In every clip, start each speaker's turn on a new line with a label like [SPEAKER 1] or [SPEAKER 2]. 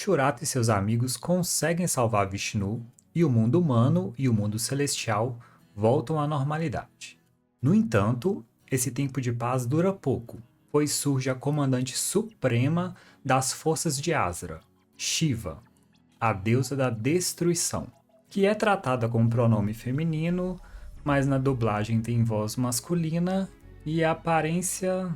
[SPEAKER 1] Shurata e seus amigos conseguem salvar Vishnu e o mundo humano e o mundo celestial voltam à normalidade. No entanto, esse tempo de paz dura pouco, pois surge a comandante suprema das forças de Asra, Shiva, a deusa da destruição, que é tratada com pronome feminino, mas na dublagem tem voz masculina e a aparência,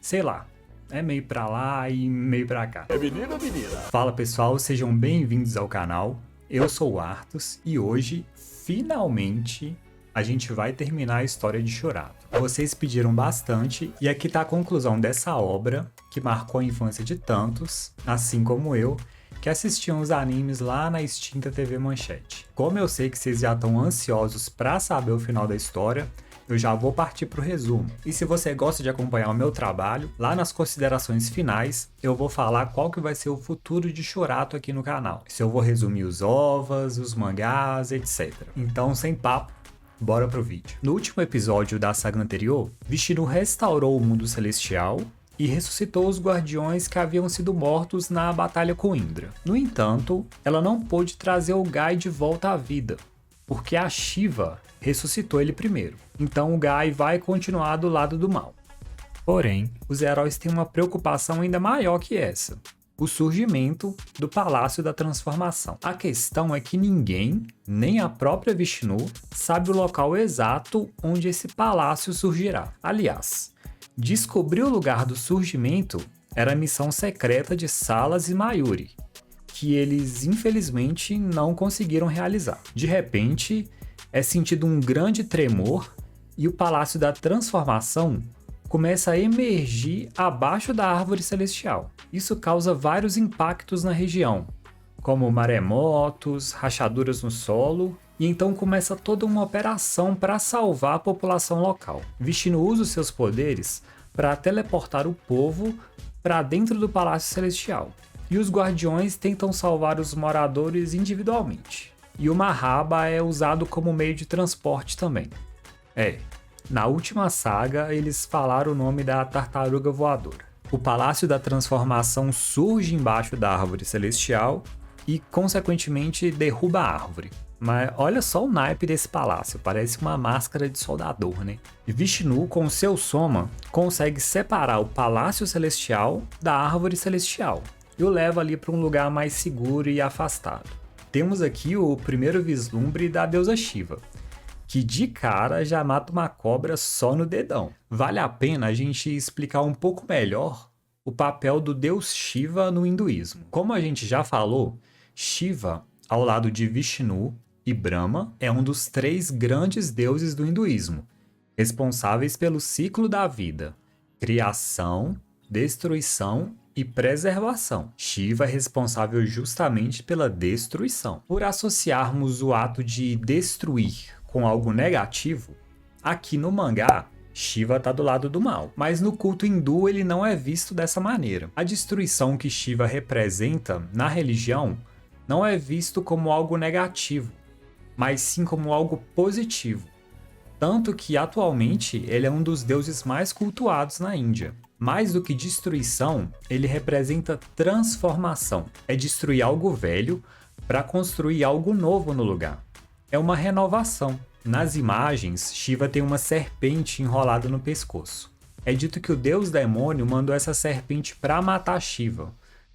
[SPEAKER 1] sei lá, é meio pra lá e meio pra cá.
[SPEAKER 2] É menino ou menina?
[SPEAKER 1] Fala pessoal, sejam bem-vindos ao canal. Eu sou o Arthus e hoje, finalmente, a gente vai terminar a história de Shurata. Vocês pediram bastante e aqui tá a conclusão dessa obra que marcou a infância de tantos, assim como eu, que assistiam os animes lá na extinta TV Manchete. Como eu sei que vocês já estão ansiosos pra saber o final da história, eu já vou partir pro resumo. E se você gosta de acompanhar o meu trabalho, lá nas considerações finais, eu vou falar qual que vai ser o futuro de Shurata aqui no canal. Se eu vou resumir os OVAs, os mangás, etc. Então, sem papo, bora pro vídeo. No último episódio da saga anterior, Vishnu restaurou o mundo celestial e ressuscitou os guardiões que haviam sido mortos na batalha com Indra. No entanto, ela não pôde trazer o Gai de volta à vida, porque a Shiva ressuscitou ele primeiro. Então o Gai vai continuar do lado do mal. Porém, os heróis têm uma preocupação ainda maior que essa: o surgimento do Palácio da Transformação. A questão é que ninguém, nem a própria Vishnu, sabe o local exato onde esse palácio surgirá. Aliás, descobrir o lugar do surgimento era a missão secreta de Salas e Mayuri, que eles infelizmente não conseguiram realizar. De repente, é sentido um grande tremor e o Palácio da Transformação começa a emergir abaixo da árvore celestial. Isso causa vários impactos na região, como maremotos, rachaduras no solo, e então começa toda uma operação para salvar a população local. Vishnu usa os seus poderes para teleportar o povo para dentro do Palácio Celestial, e os guardiões tentam salvar os moradores individualmente. E o Mahaba é usado como meio de transporte também. Na última saga eles falaram o nome da tartaruga voadora. O Palácio da Transformação surge embaixo da árvore celestial e, consequentemente, derruba a árvore. Mas olha só o naipe desse palácio, parece uma máscara de soldador, né? E Vishnu, com seu soma, consegue separar o Palácio Celestial da árvore celestial e o leva ali para um lugar mais seguro e afastado. Temos aqui o primeiro vislumbre da deusa Shiva, que de cara já mata uma cobra só no dedão. Vale a pena a gente explicar um pouco melhor o papel do deus Shiva no hinduísmo. Como a gente já falou, Shiva, ao lado de Vishnu e Brahma, é um dos 3 grandes deuses do hinduísmo, responsáveis pelo ciclo da vida: criação, destruição e preservação. Shiva é responsável justamente pela destruição. Por associarmos o ato de destruir com algo negativo, aqui no mangá, Shiva está do lado do mal. Mas no culto hindu ele não é visto dessa maneira. A destruição que Shiva representa na religião não é visto como algo negativo, mas sim como algo positivo. Tanto que atualmente ele é um dos deuses mais cultuados na Índia. Mais do que destruição, ele representa transformação. É destruir algo velho para construir algo novo no lugar. É uma renovação. Nas imagens, Shiva tem uma serpente enrolada no pescoço. É dito que o deus demônio mandou essa serpente para matar Shiva,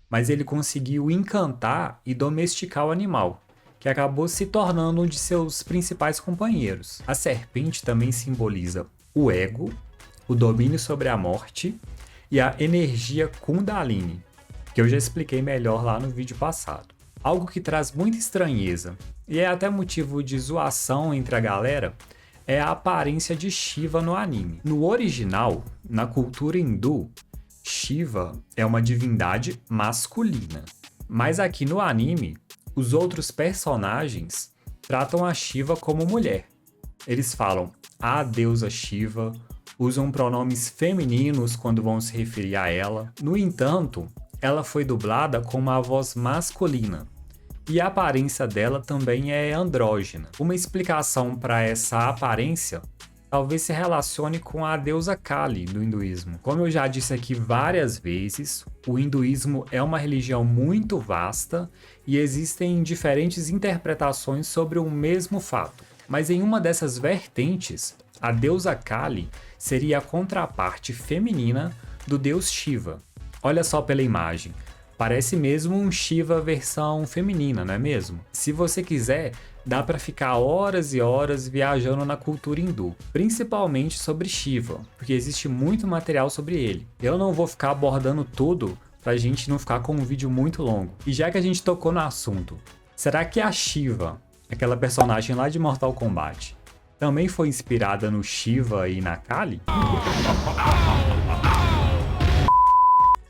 [SPEAKER 1] mas ele conseguiu encantar e domesticar o animal, que acabou se tornando um de seus principais companheiros. A serpente também simboliza o ego, o domínio sobre a morte e a energia Kundalini, que eu já expliquei melhor lá no vídeo passado. Algo que traz muita estranheza, e é até motivo de zoação entre a galera, é a aparência de Shiva no anime. No original, na cultura hindu, Shiva é uma divindade masculina. Mas aqui no anime, os outros personagens tratam a Shiva como mulher. Eles falam a deusa Shiva, usam pronomes femininos quando vão se referir a ela. No entanto, ela foi dublada com uma voz masculina, e a aparência dela também é andrógena. Uma explicação para essa aparência talvez se relacione com a deusa Kali do hinduísmo. Como eu já disse aqui várias vezes, o hinduísmo é uma religião muito vasta e existem diferentes interpretações sobre o mesmo fato. Mas em uma dessas vertentes, a deusa Kali seria a contraparte feminina do deus Shiva. Olha só pela imagem. Parece mesmo um Shiva versão feminina, não é mesmo? Se você quiser, dá para ficar horas e horas viajando na cultura hindu, principalmente sobre Shiva, porque existe muito material sobre ele. Eu não vou ficar abordando tudo pra gente não ficar com um vídeo muito longo. E já que a gente tocou no assunto, será que a Shiva, aquela personagem lá de Mortal Kombat, também foi inspirada no Shiva e na Kali?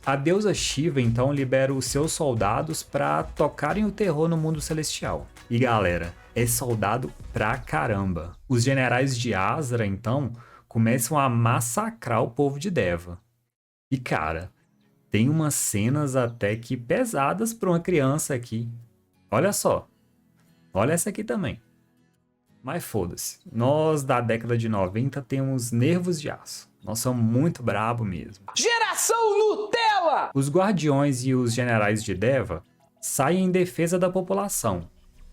[SPEAKER 1] A deusa Shiva então libera os seus soldados para tocarem o terror no mundo celestial. E galera, é soldado pra caramba. Os generais de Asra então começam a massacrar o povo de Deva. E cara, tem umas cenas até que pesadas para uma criança aqui. Olha só. Olha essa aqui também. Mas foda-se. Nós da década de 90 temos nervos de aço. Nós somos muito brabo mesmo.
[SPEAKER 2] Geração Nutella!
[SPEAKER 1] Os guardiões e os generais de Deva saem em defesa da população.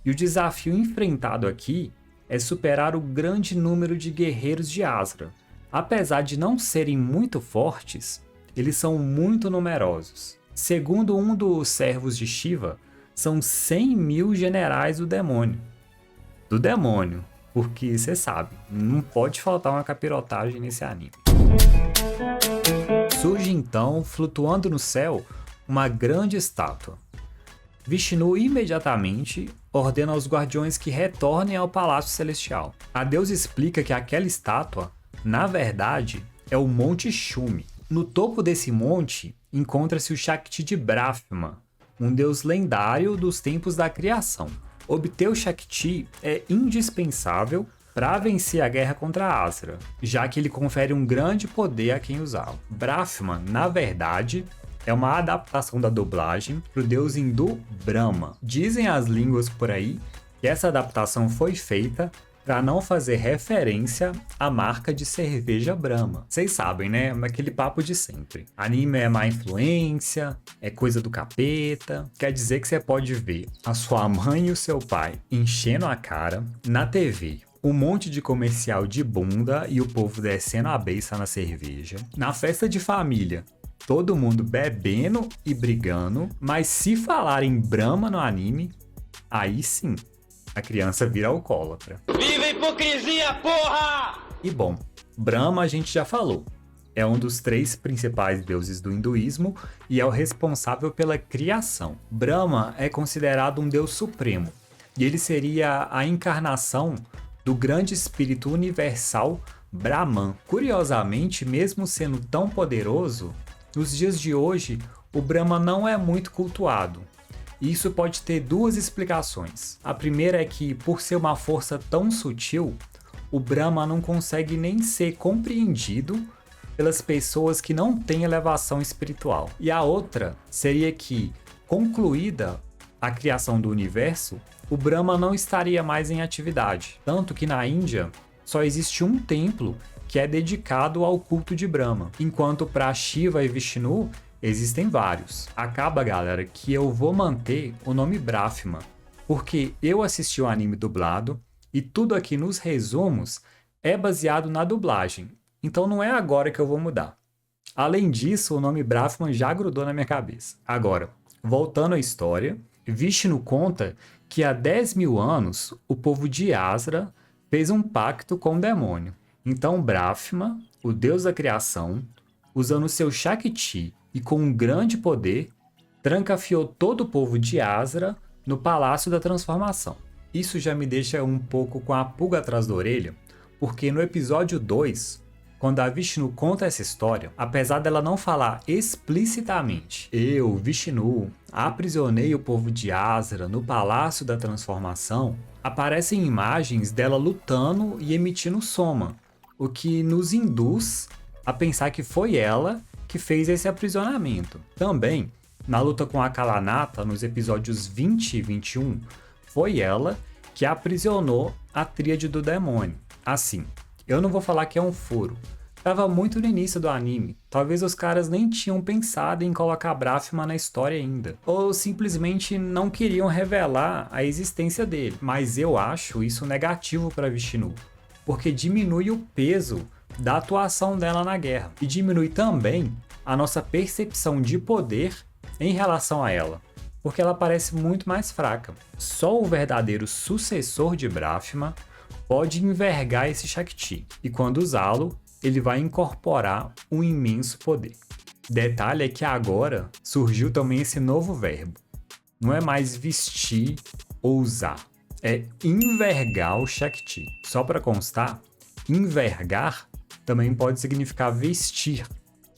[SPEAKER 1] E o desafio enfrentado aqui é superar o grande número de guerreiros de Asra. Apesar de não serem muito fortes, eles são muito numerosos. Segundo um dos servos de Shiva, são 100 mil generais do demônio. Do demônio, porque você sabe, não pode faltar uma capirotagem nesse anime. Surge então, flutuando no céu, uma grande estátua. Vishnu imediatamente ordena aos guardiões que retornem ao Palácio Celestial. A deusa explica que aquela estátua, na verdade, é o Monte Shumi. No topo desse monte encontra-se o Shakti de Brahma, um deus lendário dos tempos da criação. Obter o Shakti é indispensável para vencer a guerra contra Asra, já que ele confere um grande poder a quem usá-lo. Brahma, na verdade, é uma adaptação da dublagem para o deus hindu Brahma. Dizem as línguas por aí que essa adaptação foi feita para não fazer referência à marca de cerveja Brahma. Vocês sabem, né? Aquele papo de sempre. Anime é má influência, é coisa do capeta. Quer dizer que você pode ver a sua mãe e o seu pai enchendo a cara na TV. Um monte de comercial de bunda e o povo descendo a beiça na cerveja. Na festa de família, todo mundo bebendo e brigando. Mas se falar em Brahma no anime, aí sim, a criança vira alcoólatra.
[SPEAKER 2] Viva a hipocrisia, porra!
[SPEAKER 1] E bom, Brahma a gente já falou. É um dos 3 principais deuses do hinduísmo e é o responsável pela criação. Brahma é considerado um deus supremo e ele seria a encarnação do grande espírito universal Brahman. Curiosamente, mesmo sendo tão poderoso, nos dias de hoje o Brahma não é muito cultuado. Isso pode ter 2 explicações. A primeira é que, por ser uma força tão sutil, o Brahma não consegue nem ser compreendido pelas pessoas que não têm elevação espiritual. E a outra seria que, concluída a criação do universo, o Brahma não estaria mais em atividade. Tanto que na Índia só existe um templo que é dedicado ao culto de Brahma, enquanto para Shiva e Vishnu existem vários. Acaba, galera, que eu vou manter o nome Brahma, porque eu assisti o anime dublado e tudo aqui nos resumos é baseado na dublagem. Então não é agora que eu vou mudar. Além disso, o nome Brahma já grudou na minha cabeça. Agora, voltando à história, Vishnu conta que há 10 mil anos o povo de Asra fez um pacto com o demônio. Então Brahma, o deus da criação, usando seu Shakti e com um grande poder, trancafiou todo o povo de Asra no Palácio da Transformação. Isso já me deixa um pouco com a pulga atrás da orelha, porque no episódio 2, quando a Vishnu conta essa história, apesar dela não falar explicitamente, eu, Vishnu, aprisionei o povo de Asra no Palácio da Transformação, aparecem imagens dela lutando e emitindo soma, o que nos induz a pensar que foi ela que fez esse aprisionamento. Também, na luta com a Kalanata, nos episódios 20 e 21, foi ela que aprisionou a tríade do demônio. Assim, Eu não vou falar que é um furo. Tava muito no início do anime. Talvez os caras nem tinham pensado em colocar Braffman na história ainda. Ou simplesmente não queriam revelar a existência dele. Mas eu acho isso negativo para Vishnu. Porque diminui o peso da atuação dela na guerra. E diminui também a nossa percepção de poder em relação a ela. Porque ela parece muito mais fraca. Só o verdadeiro sucessor de Braffman pode envergar esse Shakti. E quando usá-lo, ele vai incorporar um imenso poder. Detalhe é que agora surgiu também esse novo verbo. Não é mais vestir ou usar, é envergar o Shakti. Só para constar, envergar também pode significar vestir,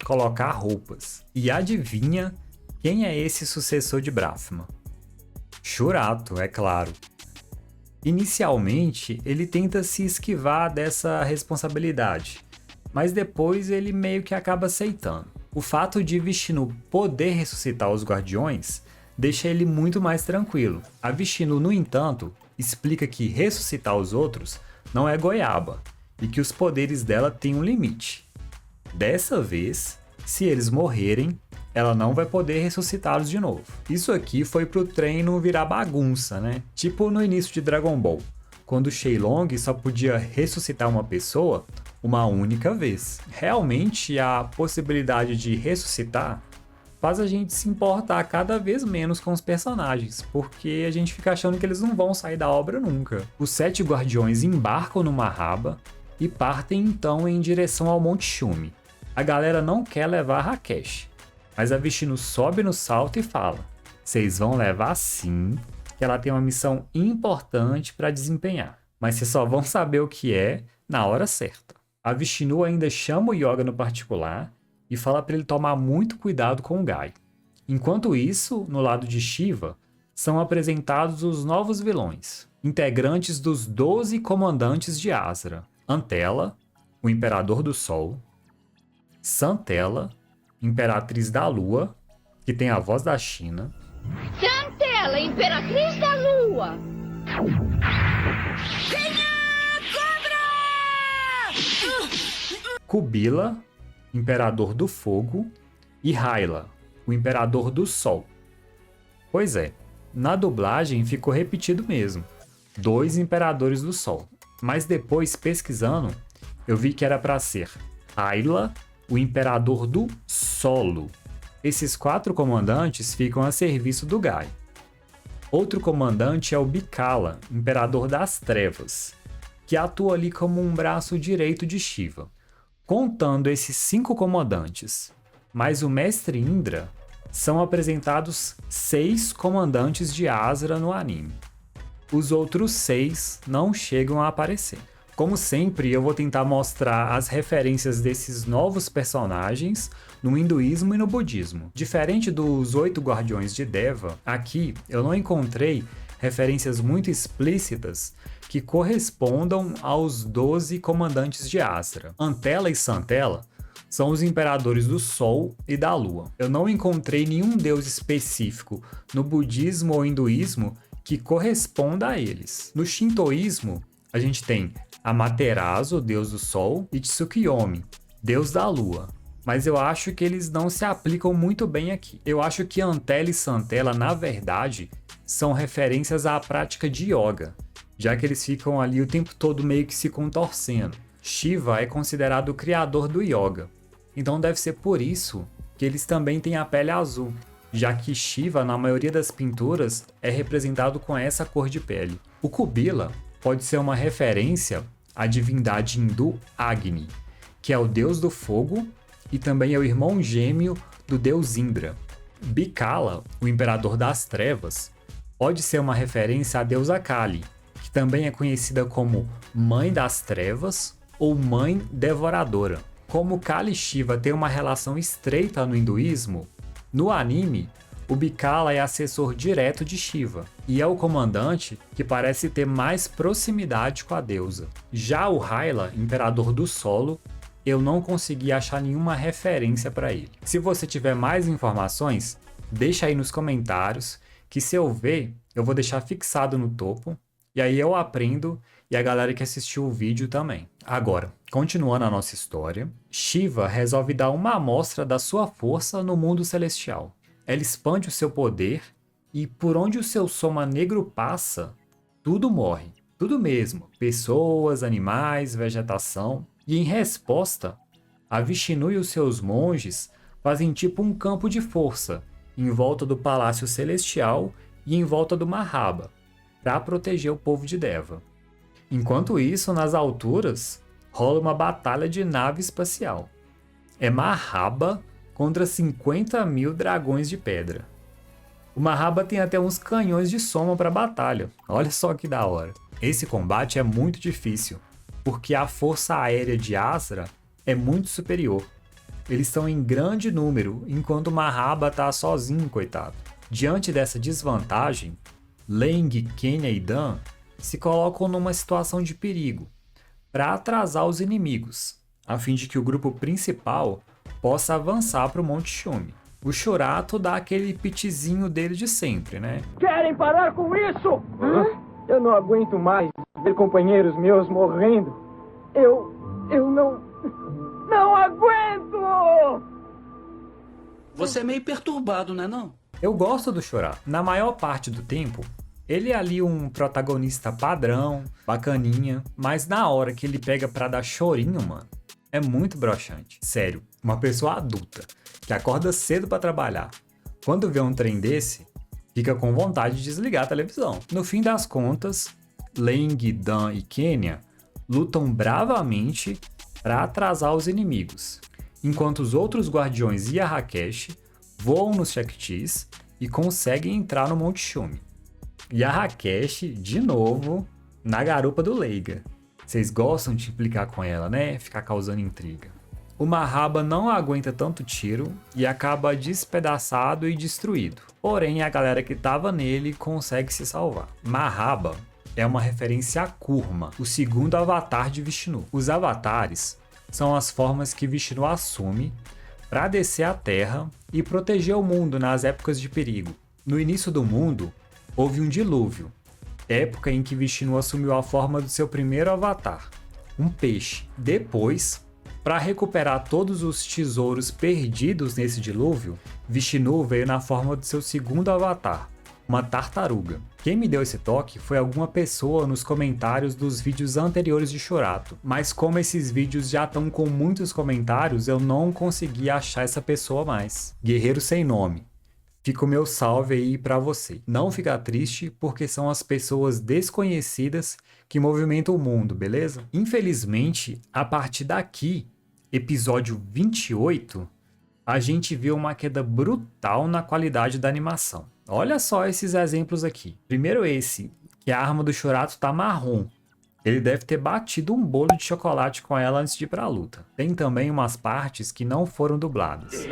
[SPEAKER 1] colocar roupas. E adivinha quem é esse sucessor de Braffman? Shurato, é claro. Inicialmente, ele tenta se esquivar dessa responsabilidade, mas depois ele meio que acaba aceitando. O fato de Vishnu poder ressuscitar os guardiões deixa ele muito mais tranquilo. A Vishnu, no entanto, explica que ressuscitar os outros não é goiaba e que os poderes dela têm um limite. Dessa vez, se eles morrerem, ela não vai poder ressuscitá-los de novo. Isso aqui foi pro treino virar bagunça, né? Tipo no início de Dragon Ball, quando Shenlong só podia ressuscitar uma pessoa uma única vez. Realmente, a possibilidade de ressuscitar faz a gente se importar cada vez menos com os personagens, porque a gente fica achando que eles não vão sair da obra nunca. Os 7 guardiões embarcam no Mahaba e partem então em direção ao Monte Shumi. A galera não quer levar Rakesh, mas a Vishnu sobe no salto e fala: "Vocês vão levar sim, que ela tem uma missão importante para desempenhar, mas vocês só vão saber o que é na hora certa." A Vishnu ainda chama o Yoga no particular e fala para ele tomar muito cuidado com o Gai. Enquanto isso, no lado de Shiva, são apresentados os novos vilões, integrantes dos 12 comandantes de Asra: Antela, o Imperador do Sol; Santela, Imperatriz da Lua, que tem a voz da China;
[SPEAKER 3] Santela, Imperatriz da Lua!
[SPEAKER 1] Kubila, Imperador do Fogo; e Hyla, o Imperador do Sol. Pois é, na dublagem ficou repetido mesmo, 2 Imperadores do Sol. Mas depois, pesquisando, eu vi que era para ser Hyla, o Imperador do Solo. Esses 4 comandantes ficam a serviço do Gai. Outro comandante é o Bikala, Imperador das Trevas, que atua ali como um braço direito de Shiva. Contando esses 5 comandantes, mais o Mestre Indra, são apresentados 6 comandantes de Asra no anime. Os outros 6 não chegam a aparecer. Como sempre, eu vou tentar mostrar as referências desses novos personagens no hinduísmo e no budismo. Diferente dos 8 guardiões de Deva, aqui eu não encontrei referências muito explícitas que correspondam aos 12 comandantes de Asra. Antela e Santela são os imperadores do Sol e da Lua. Eu não encontrei nenhum deus específico no budismo ou hinduísmo que corresponda a eles. No shintoísmo, a gente tem Amaterasu, deus do Sol, e Tsukuyomi, deus da Lua. Mas eu acho que eles não se aplicam muito bem aqui. Eu acho que Antela e Santela, na verdade, são referências à prática de yoga, já que eles ficam ali o tempo todo meio que se contorcendo. Shiva é considerado o criador do yoga, então deve ser por isso que eles também têm a pele azul, já que Shiva, na maioria das pinturas, é representado com essa cor de pele. O Kubila pode ser uma referência à divindade hindu Agni, que é o deus do fogo e também é o irmão gêmeo do deus Indra. Bikala, o imperador das trevas, pode ser uma referência à deusa Kali, que também é conhecida como Mãe das Trevas ou Mãe Devoradora. Como Kali e Shiva têm uma relação estreita no hinduísmo, no anime, o Bikala é assessor direto de Shiva e é o comandante que parece ter mais proximidade com a deusa. Já o Hyla, imperador do solo, eu não consegui achar nenhuma referência para ele. Se você tiver mais informações, deixa aí nos comentários, que se eu ver, eu vou deixar fixado no topo E aí eu aprendo e a galera que assistiu o vídeo também. Agora, continuando a nossa história, Shiva resolve dar uma amostra da sua força no mundo celestial. Ela expande o seu poder e por onde o seu soma negro passa, tudo morre. Tudo mesmo, pessoas, animais, vegetação. E em resposta, a Vishnu e os seus monges fazem tipo um campo de força em volta do Palácio Celestial e em volta do Mahaba, para proteger o povo de Deva. Enquanto isso, nas alturas, rola uma batalha de nave espacial. É Mahaba contra 50.000 dragões de pedra. O Mahaba tem até uns canhões de soma para batalha. Olha só que da hora. Esse combate é muito difícil, porque a força aérea de Asra é muito superior. Eles estão em grande número, enquanto o Mahaba tá sozinho, coitado. Diante dessa desvantagem, Leng, Kenya e Dan se colocam numa situação de perigo para atrasar os inimigos, a fim de que o grupo principal possa avançar para o Monte Shumi. O Shurato dá aquele pitizinho dele de sempre, né?
[SPEAKER 4] Querem parar com isso? Eu não aguento mais ver companheiros meus morrendo. Eu não aguento!
[SPEAKER 5] Você é meio perturbado, né não?
[SPEAKER 1] Eu gosto do Shurato. Na maior parte do tempo, ele é ali um protagonista padrão, bacaninha, mas na hora que ele pega pra dar chorinho, mano, é muito broxante. Sério, uma pessoa adulta, que acorda cedo pra trabalhar, quando vê um trem desse, fica com vontade de desligar a televisão. No fim das contas, Leng, Dan e Kenya lutam bravamente para atrasar os inimigos, enquanto os outros guardiões e a Rakesh voam nos Shaktis e conseguem entrar no Monte Shumi. E a Rakesh, de novo, na garupa do Leiga. Vocês gostam de implicar com ela, né? Ficar causando intriga. O Mahaba não aguenta tanto tiro e acaba despedaçado e destruído. Porém, a galera que tava nele consegue se salvar. Mahaba é uma referência a Kurma, o segundo avatar de Vishnu. Os avatares são as formas que Vishnu assume para descer à Terra e proteger o mundo nas épocas de perigo. No início do mundo, houve um dilúvio, época em que Vishnu assumiu a forma do seu primeiro avatar, um peixe. Depois, para recuperar todos os tesouros perdidos nesse dilúvio, Vishnu veio na forma do seu segundo avatar, uma tartaruga. Quem me deu esse toque foi alguma pessoa nos comentários dos vídeos anteriores de Shurato, mas como esses vídeos já estão com muitos comentários, eu não consegui achar essa pessoa mais. Guerreiro sem nome. Fica o meu salve aí pra você. Não fica triste, porque são as pessoas desconhecidas que movimentam o mundo, beleza? Infelizmente, a partir daqui, episódio 28, a gente vê uma queda brutal na qualidade da animação. Olha só esses exemplos aqui. Primeiro esse, que a arma do Shurato tá marrom. Ele deve ter batido um bolo de chocolate com ela antes de ir pra luta. Tem também umas partes que não foram dubladas.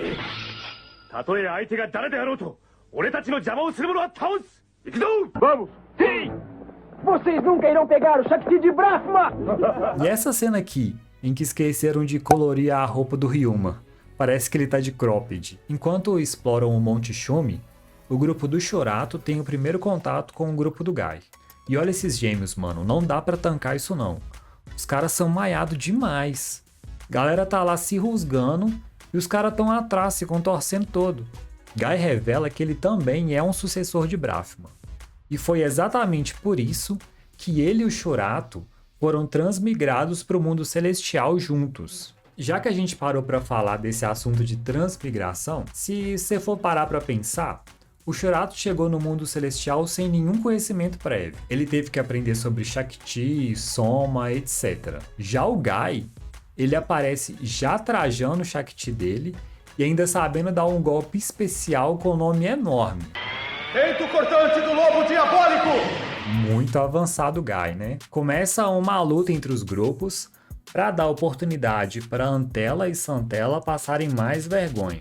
[SPEAKER 4] Vamos! Sim! Vocês nunca irão pegar o Shakti de Brahma!
[SPEAKER 1] E essa cena aqui, em que esqueceram de colorir a roupa do Ryuma. Parece que ele tá de cropped. Enquanto exploram o Monte Shumi, o grupo do Shurato tem o primeiro contato com o grupo do Guy. E olha esses gêmeos, mano, não dá pra tancar isso não. Os caras são maiados demais. Galera tá lá se rusgando e os caras tão atrás se contorcendo todo. Guy revela que ele também é um sucessor de Brahma. E foi exatamente por isso que ele e o Shurato foram transmigrados para o mundo celestial juntos. Já que a gente parou para falar desse assunto de transmigração, se você for parar para pensar, o Shurato chegou no mundo celestial sem nenhum conhecimento prévio. Ele teve que aprender sobre Shakti, Soma, etc. Já o Guy, ele aparece já trajando o Shakti dele e ainda sabendo dar um golpe especial com um nome enorme.
[SPEAKER 4] Eito cortante do lobo diabólico!
[SPEAKER 1] Muito avançado o Guy, né? Começa uma luta entre os grupos para dar oportunidade para Antela e Santela passarem mais vergonha.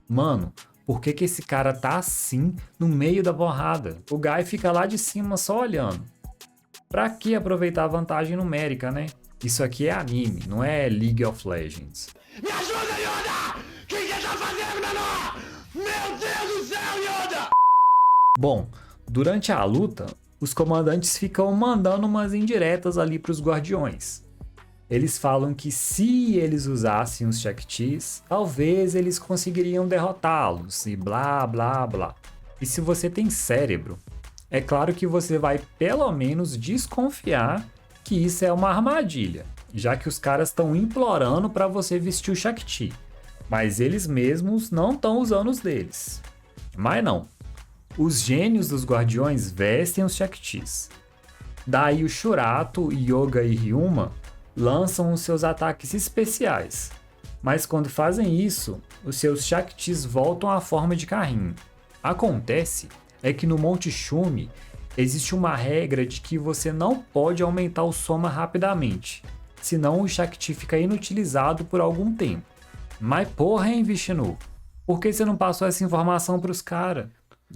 [SPEAKER 1] Mano, por que esse cara tá assim no meio da porrada? O Guy fica lá de cima só olhando. Pra que aproveitar a vantagem numérica, né? Isso aqui é anime, não é League of Legends.
[SPEAKER 2] Me ajuda, Yoda! O que você tá fazendo, menor? Meu Deus do céu, Yoda!
[SPEAKER 1] Bom, durante a luta, os comandantes ficam mandando umas indiretas ali para os guardiões. Eles falam que se eles usassem os Shaktis, talvez eles conseguiriam derrotá-los e blá blá blá. E se você tem cérebro, é claro que você vai pelo menos desconfiar que isso é uma armadilha, já que os caras estão implorando para você vestir o Shakti, mas eles mesmos não estão usando os deles. Mas não, os gênios dos guardiões vestem os Shaktis. Daí o Shurato, Yoga e Ryuma lançam os seus ataques especiais, mas quando fazem isso, os seus Shaktis voltam à forma de carrinho. Acontece é que no Monte Shumi existe uma regra de que você não pode aumentar o soma rapidamente, senão o Shakti fica inutilizado por algum tempo. Mas porra, hein, Vishnu? Por que você não passou essa informação pros caras?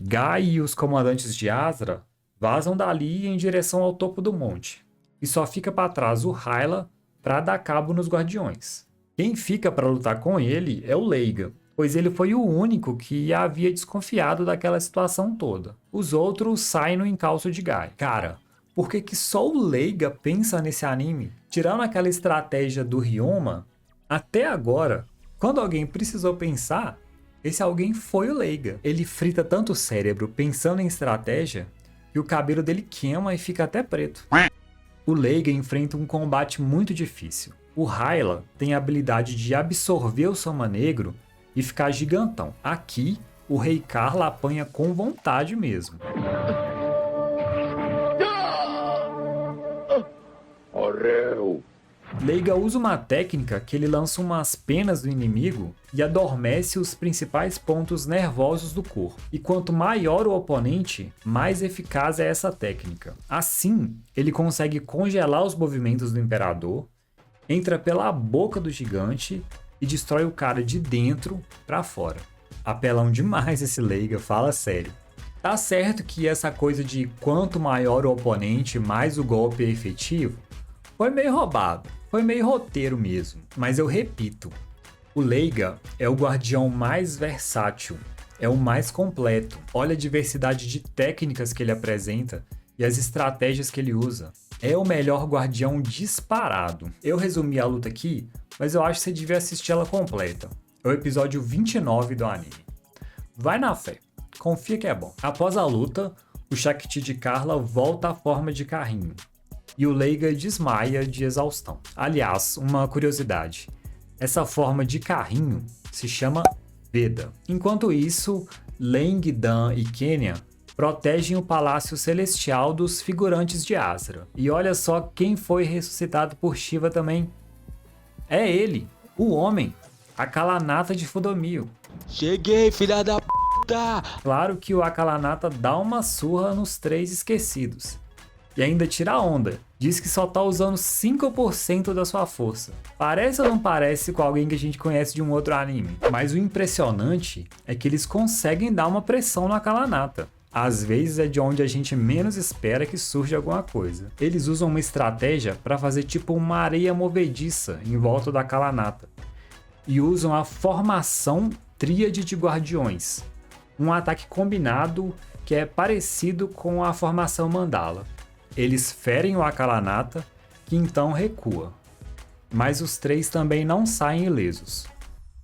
[SPEAKER 1] Gai e os comandantes de Asra vazam dali em direção ao topo do monte, e só fica para trás o Hyla para dar cabo nos guardiões. Quem fica para lutar com ele é o Leiga, pois ele foi o único que havia desconfiado daquela situação toda. Os outros saem no encalço de Gai. Cara, por que só o Leiga pensa nesse anime? Tirando aquela estratégia do Ryuma, até agora, quando alguém precisou pensar, esse alguém foi o Leiga. Ele frita tanto o cérebro pensando em estratégia que o cabelo dele queima e fica até preto. O Leiga enfrenta um combate muito difícil. O Hyla tem a habilidade de absorver o Soma Negro e ficar gigantão. Aqui, o Rei Karla apanha com vontade mesmo.
[SPEAKER 2] Morreu.
[SPEAKER 1] Leiga usa uma técnica que ele lança umas penas do inimigo e adormece os principais pontos nervosos do corpo. E quanto maior o oponente, mais eficaz é essa técnica. Assim, ele consegue congelar os movimentos do Imperador, entra pela boca do gigante e destrói o cara de dentro pra fora. Apelão demais esse Leiga, fala sério. Tá certo que essa coisa de quanto maior o oponente, mais o golpe é efetivo, foi meio roubado, foi meio roteiro mesmo. Mas eu repito, o Leiga é o guardião mais versátil, é o mais completo. Olha a diversidade de técnicas que ele apresenta e as estratégias que ele usa. É o melhor guardião disparado. Eu resumi a luta aqui, mas eu acho que você devia assistir ela completa. É o episódio 29 do anime. Vai na fé, confia que é bom. Após a luta, o Shakti de Karla volta à forma de carrinho e o Leiga desmaia de exaustão. Aliás, uma curiosidade, essa forma de carrinho se chama Veda. Enquanto isso, Leng, Dan e Kenya protegem o Palácio Celestial dos figurantes de Asra. E olha só quem foi ressuscitado por Shiva também. É ele, o homem, a Kalanata de Fudomio.
[SPEAKER 6] Cheguei, filha da puta!
[SPEAKER 1] Claro que o Akalanata dá uma surra nos três esquecidos. E ainda tira a onda. Diz que só tá usando 5% da sua força. Parece ou não parece com alguém que a gente conhece de um outro anime? Mas o impressionante é que eles conseguem dar uma pressão no Akalanata. Às vezes é de onde a gente menos espera que surja alguma coisa. Eles usam uma estratégia para fazer tipo uma areia movediça em volta da Kalanata. E usam a formação Tríade de Guardiões. Um ataque combinado que é parecido com a formação Mandala. Eles ferem o Akalanata, que então recua. Mas os três também não saem ilesos.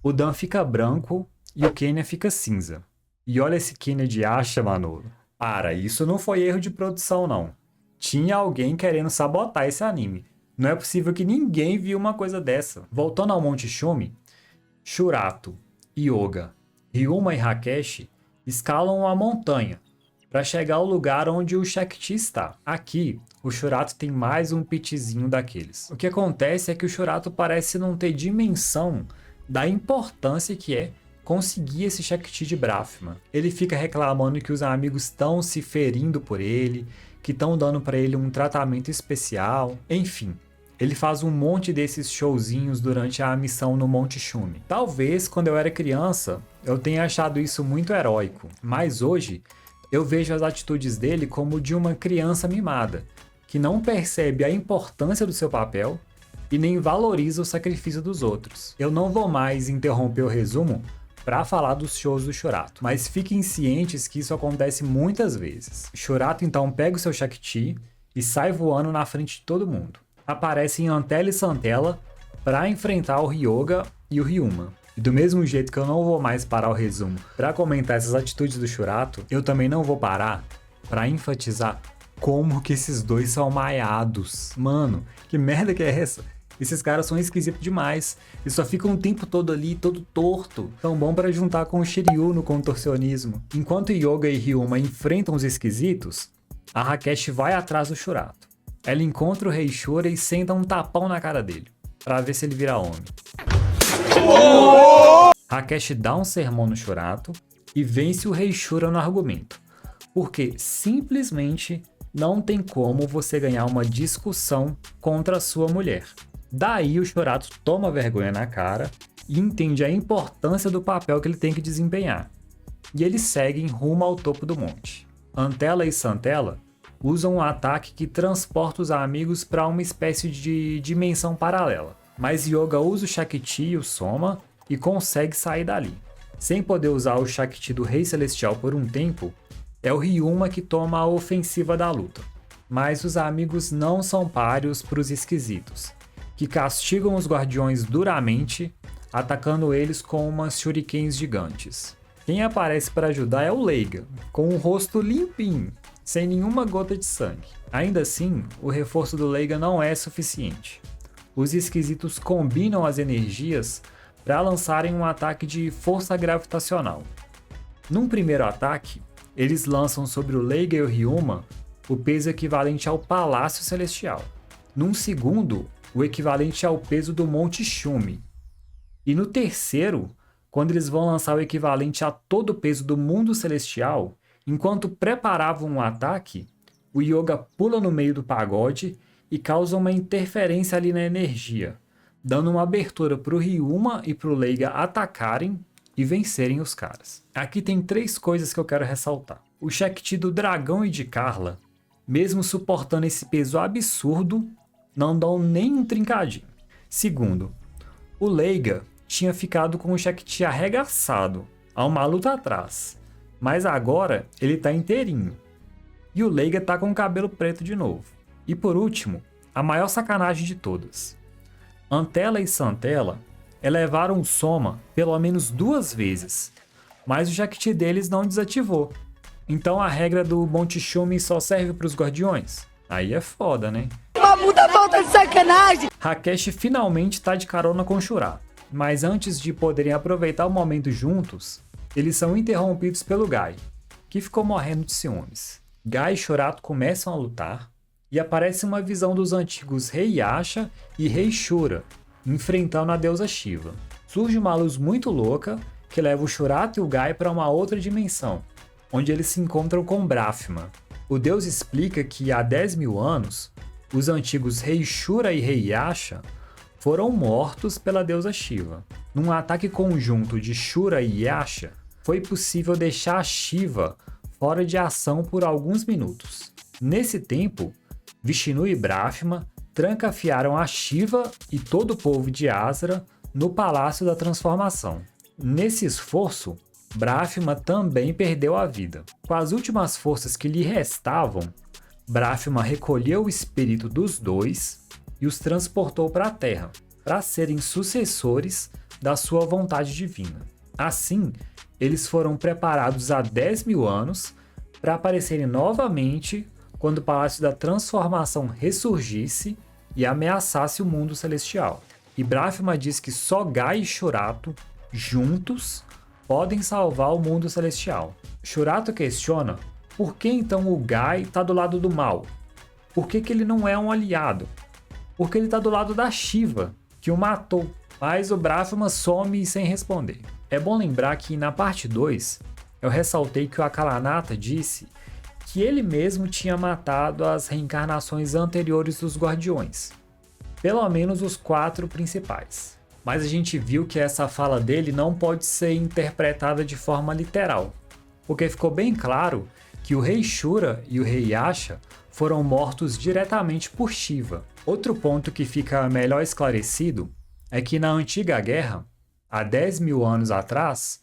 [SPEAKER 1] O Dan fica branco e o Kenya fica cinza. E olha esse Kenya de acha, Manolo. Para, isso não foi erro de produção não. Tinha alguém querendo sabotar esse anime. Não é possível que ninguém viu uma coisa dessa. Voltando ao Monte Shumi, Shurato, Yoga, Ryuma e Hakeshi escalam a montanha para chegar ao lugar onde o Shakti está. Aqui, o Shurato tem mais um pitizinho daqueles. O que acontece é que o Shurato parece não ter dimensão da importância que é conseguir esse Shakti de Brahma. Ele fica reclamando que os amigos estão se ferindo por ele, que estão dando para ele um tratamento especial, enfim. Ele faz um monte desses showzinhos durante a missão no Monte Shumi. Talvez, quando eu era criança, eu tenha achado isso muito heróico, mas hoje eu vejo as atitudes dele como de uma criança mimada, que não percebe a importância do seu papel e nem valoriza o sacrifício dos outros. Eu não vou mais interromper o resumo para falar dos shows do Shurato, mas fiquem cientes que isso acontece muitas vezes. Shurato então pega o seu Shakti e sai voando na frente de todo mundo. Aparecem Antela e Santela para enfrentar o Ryoga e o Ryuma. E do mesmo jeito que eu não vou mais parar o resumo para comentar essas atitudes do Shurato, eu também não vou parar para enfatizar como que esses dois são maiados. Mano, que merda que é essa? Esses caras são esquisitos demais. Eles só ficam o tempo todo ali, todo torto. Tão bom para juntar com o Shiryu no contorcionismo. Enquanto Yoga e Ryuma enfrentam os esquisitos, a Rakeshi vai atrás do Shurato. Ela encontra o Rei Shura e senta um tapão na cara dele, para ver se ele vira homem. Rakeshi dá um sermão no Shurato e vence o Rei Shura no argumento, porque simplesmente não tem como você ganhar uma discussão contra a sua mulher. Daí o Shurato toma vergonha na cara e entende a importância do papel que ele tem que desempenhar. E eles seguem rumo ao topo do monte. Antela e Santela usam um ataque que transporta os amigos para uma espécie de dimensão paralela. Mas Yoga usa o Shakti e o Soma e consegue sair dali. Sem poder usar o Shakti do Rei Celestial por um tempo, é o Ryuma que toma a ofensiva da luta. Mas os amigos não são páreos para os esquisitos, que castigam os guardiões duramente, atacando eles com umas shurikens gigantes. Quem aparece para ajudar é o Leiga, com o rosto limpinho, sem nenhuma gota de sangue. Ainda assim, o reforço do Leiga não é suficiente. Os esquisitos combinam as energias para lançarem um ataque de força gravitacional. Num primeiro ataque, eles lançam sobre o Leiga e o Ryuma o peso equivalente ao Palácio Celestial. Num segundo, o equivalente ao peso do Monte Shumi. E no terceiro, quando eles vão lançar o equivalente a todo o peso do Mundo Celestial, enquanto preparavam um ataque, o Yoga pula no meio do pagode e causa uma interferência ali na energia, dando uma abertura para o Ryuma e para o Leiga atacarem e vencerem os caras. Aqui tem 3 coisas que eu quero ressaltar. O Shakti do Dragão e de Carla, mesmo suportando esse peso absurdo, não dão nem um trincadinho. Segundo, o Leiga tinha ficado com o Shakti arregaçado há uma luta atrás, mas agora ele tá inteirinho. E o Leiga tá com o cabelo preto de novo. E por último, a maior sacanagem de todas. Antela e Santela elevaram o Soma pelo menos 2 vezes, mas o Shakti deles não desativou. Então a regra do Monte Shumi só serve para os guardiões? Aí é foda, né?
[SPEAKER 7] Uma puta falta de sacanagem!
[SPEAKER 1] Rakeshi finalmente tá de carona com Shurato, mas antes de poderem aproveitar o momento juntos, eles são interrompidos pelo Gai, que ficou morrendo de ciúmes. Gai e Shurato começam a lutar, e aparece uma visão dos antigos Rei Yasha e Rei Shura, enfrentando a deusa Shiva. Surge uma luz muito louca que leva o Shurato e o Gai para uma outra dimensão, onde eles se encontram com Brahma. O deus explica que há 10.000 anos, os antigos Rei Shura e Rei Yasha foram mortos pela deusa Shiva. Num ataque conjunto de Shura e Yasha, foi possível deixar a Shiva fora de ação por alguns minutos. Nesse tempo, Vishnu e Brahma trancafiaram a Shiva e todo o povo de Asra no Palácio da Transformação. Nesse esforço, Brahma também perdeu a vida. Com as últimas forças que lhe restavam, Brahma recolheu o espírito dos dois e os transportou para a Terra, para serem sucessores da sua vontade divina. Assim, eles foram preparados há 10.000 anos para aparecerem novamente quando o Palácio da Transformação ressurgisse e ameaçasse o mundo celestial. E Brahma diz que só Gai e Shurato, juntos, podem salvar o mundo celestial. Shurato questiona por que então o Gai está do lado do mal? Por que ele não é um aliado? Porque ele está do lado da Shiva, que o matou, mas o Brahma some sem responder. É bom lembrar que na parte 2, eu ressaltei que o Akalanata disse que ele mesmo tinha matado as reencarnações anteriores dos Guardiões, pelo menos os 4 principais. Mas a gente viu que essa fala dele não pode ser interpretada de forma literal, porque ficou bem claro que o Rei Shura e o Rei Yasha foram mortos diretamente por Shiva. Outro ponto que fica melhor esclarecido é que na antiga guerra, há 10.000 anos atrás,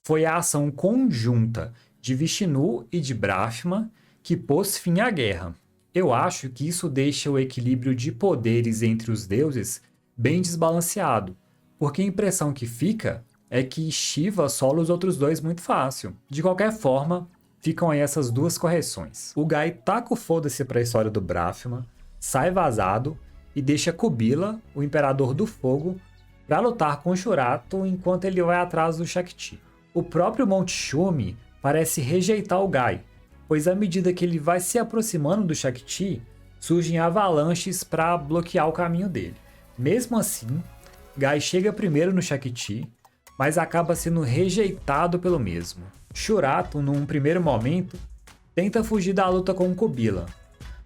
[SPEAKER 1] Foi a ação conjunta de Vishnu e de Brahma que pôs fim à guerra. Eu acho que isso deixa o equilíbrio de poderes entre os deuses bem desbalanceado, porque a impressão que fica é que Shiva sola os outros dois muito fácil. De qualquer forma, ficam aí essas duas correções. O Gai taca o foda-se para a história do Brahma, sai vazado e deixa Kubila, o Imperador do Fogo, para lutar com o Shurato enquanto ele vai atrás do Shakti. O próprio Monte Shumi parece rejeitar o Gai, pois à medida que ele vai se aproximando do Shakti, surgem avalanches para bloquear o caminho dele. Mesmo assim, Gai chega primeiro no Shakti, mas acaba sendo rejeitado pelo mesmo. Shurato, num primeiro momento, tenta fugir da luta com Kubila,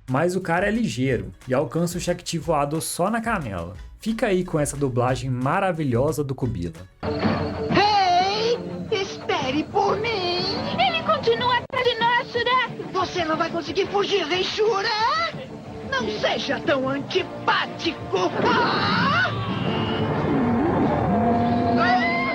[SPEAKER 1] mas o cara é ligeiro e alcança o Shakti voador só na canela. Fica aí com essa dublagem maravilhosa do Kubila.
[SPEAKER 7] Ei, espere por mim.
[SPEAKER 3] Ele continua atrás de nós, Shurato.
[SPEAKER 7] Você não vai conseguir fugir, Rei Shura. Não seja tão antipático.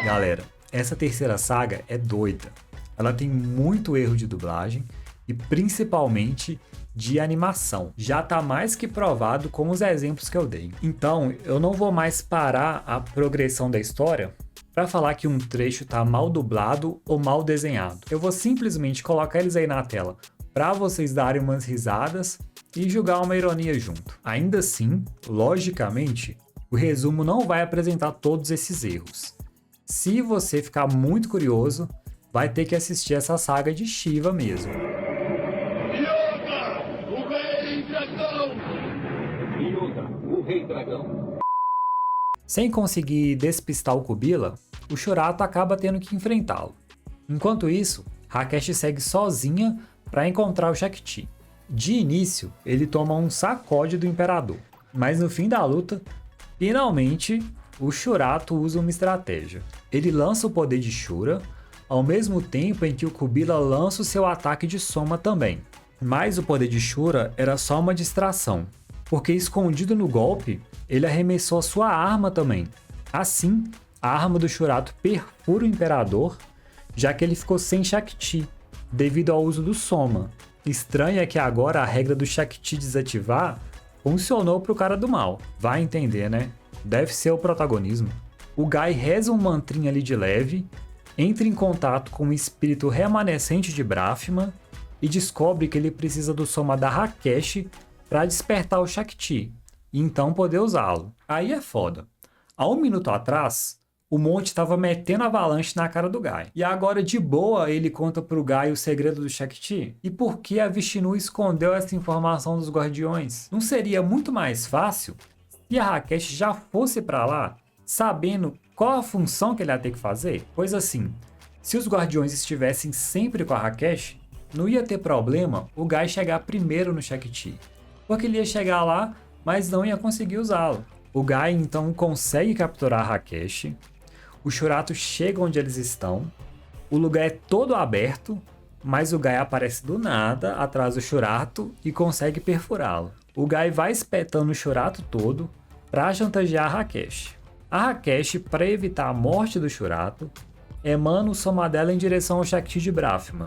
[SPEAKER 1] Galera, essa terceira saga é doida. Ela tem muito erro de dublagem e principalmente de animação. Já tá mais que provado com os exemplos que eu dei. Então, eu não vou mais parar a progressão da história para falar que um trecho tá mal dublado ou mal desenhado. Eu vou simplesmente colocar eles aí na tela para vocês darem umas risadas e julgar uma ironia junto. Ainda assim, logicamente, o resumo não vai apresentar todos esses erros. Se você ficar muito curioso, vai ter que assistir essa saga de Shiva mesmo.
[SPEAKER 2] Yoga, o Rei Dragão! Yoga, o Rei Dragão.
[SPEAKER 1] Sem conseguir despistar o Kubila, o Shurato acaba tendo que enfrentá-lo. Enquanto isso, Rakesh segue sozinha para encontrar o Shakti. De início, ele toma um sacode do Imperador, mas no fim da luta, finalmente, o Shurato usa uma estratégia. Ele lança o poder de Shura, ao mesmo tempo em que o Kubila lança o seu ataque de Soma também. Mas o poder de Shura era só uma distração, porque escondido no golpe, ele arremessou a sua arma também. Assim, a arma do Shurato perfura o Imperador, já que ele ficou sem Shakti, devido ao uso do Soma. Estranho é que agora a regra do Shakti desativar funcionou pro cara do mal. Vai entender, né? Deve ser o protagonismo. O Gai reza um mantrinha ali de leve, entra em contato com o espírito remanescente de Brahma e descobre que ele precisa do Soma da Rakesh para despertar o Shakti e então poder usá-lo. Aí é foda. Há um minuto atrás, o monte estava metendo avalanche na cara do Gai. E agora, de boa, ele conta pro Gai o segredo do Shakti? E por que a Vishnu escondeu essa informação dos Guardiões? Não seria muito mais fácil se a Rakesh já fosse para lá, sabendo qual a função que ele ia ter que fazer? Pois assim, se os Guardiões estivessem sempre com a Rakesh, não ia ter problema o Gai chegar primeiro no Shakti, porque ele ia chegar lá, mas não ia conseguir usá-lo. O Gai então consegue capturar a Rakesh, o Shurato chega onde eles estão, o lugar é todo aberto, mas o Gai aparece do nada atrás do Shurato e consegue perfurá-lo. O Gai vai espetando o Shurato todo para chantagear a Rakesh. A Rakesh, para evitar a morte do Shurato, emana o Soma dela em direção ao Shakti de Brahma.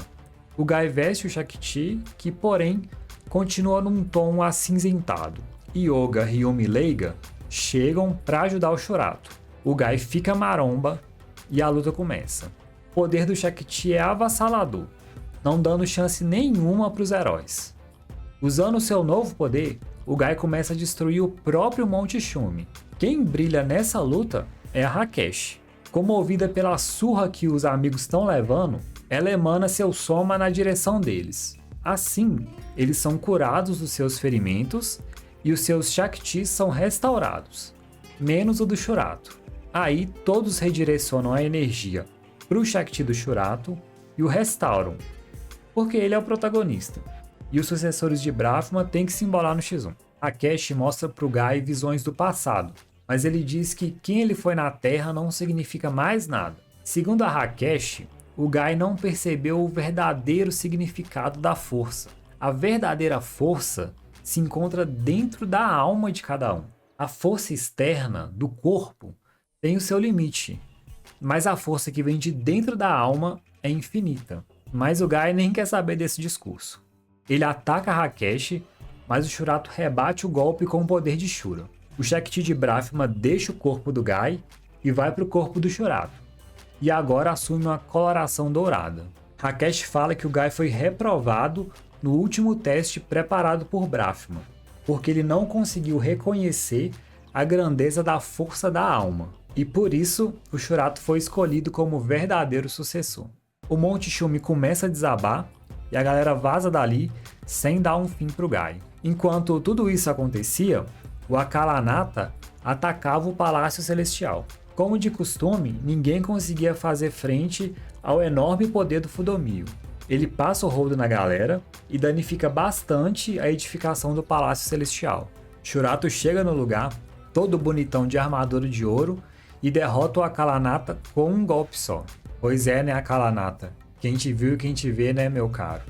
[SPEAKER 1] O Gai veste o Shakti, que porém continua num tom acinzentado. Yoga, Ryoma e Leiga chegam para ajudar o Shurato. O Gai fica maromba e a luta começa. O poder do Shakti é avassalador, não dando chance nenhuma para os heróis. Usando seu novo poder, o Gai começa a destruir o próprio Monte Shumi. Quem brilha nessa luta é a Rakesh. Comovida pela surra que os amigos estão levando, ela emana seu Soma na direção deles. Assim, eles são curados dos seus ferimentos e os seus Shaktis são restaurados, menos o do Shurato. Aí todos redirecionam a energia para o Shakti do Shurato e o restauram, porque ele é o protagonista. E os sucessores de Brahma têm que se embolar no X1. Rakesh mostra para o Gai visões do passado, mas ele diz que quem ele foi na Terra não significa mais nada. Segundo a Rakesh, o Gai não percebeu o verdadeiro significado da força. A verdadeira força se encontra dentro da alma de cada um. A força externa do corpo tem o seu limite, mas a força que vem de dentro da alma é infinita. Mas o Guy nem quer saber desse discurso. Ele ataca Rakesh, mas o Shurato rebate o golpe com o poder de Shura. O Shakti de Brahma deixa o corpo do Guy e vai para o corpo do Shurato. E agora assume uma coloração dourada. Rakesh fala que o Guy foi reprovado no último teste preparado por Brahma, porque ele não conseguiu reconhecer a grandeza da força da alma. E por isso, o Shurato foi escolhido como verdadeiro sucessor. O Monte Shumi começa a desabar e a galera vaza dali sem dar um fim pro Guy. Enquanto tudo isso acontecia, o Akalanata atacava o Palácio Celestial. Como de costume, ninguém conseguia fazer frente ao enorme poder do Fudomio. Ele passa o rodo na galera e danifica bastante a edificação do Palácio Celestial. Shurato chega no lugar, todo bonitão de armadura de ouro, e derrota o Akalanata com um golpe só. Pois é, né, Akalanata? Quem te viu e quem te vê, né, meu caro?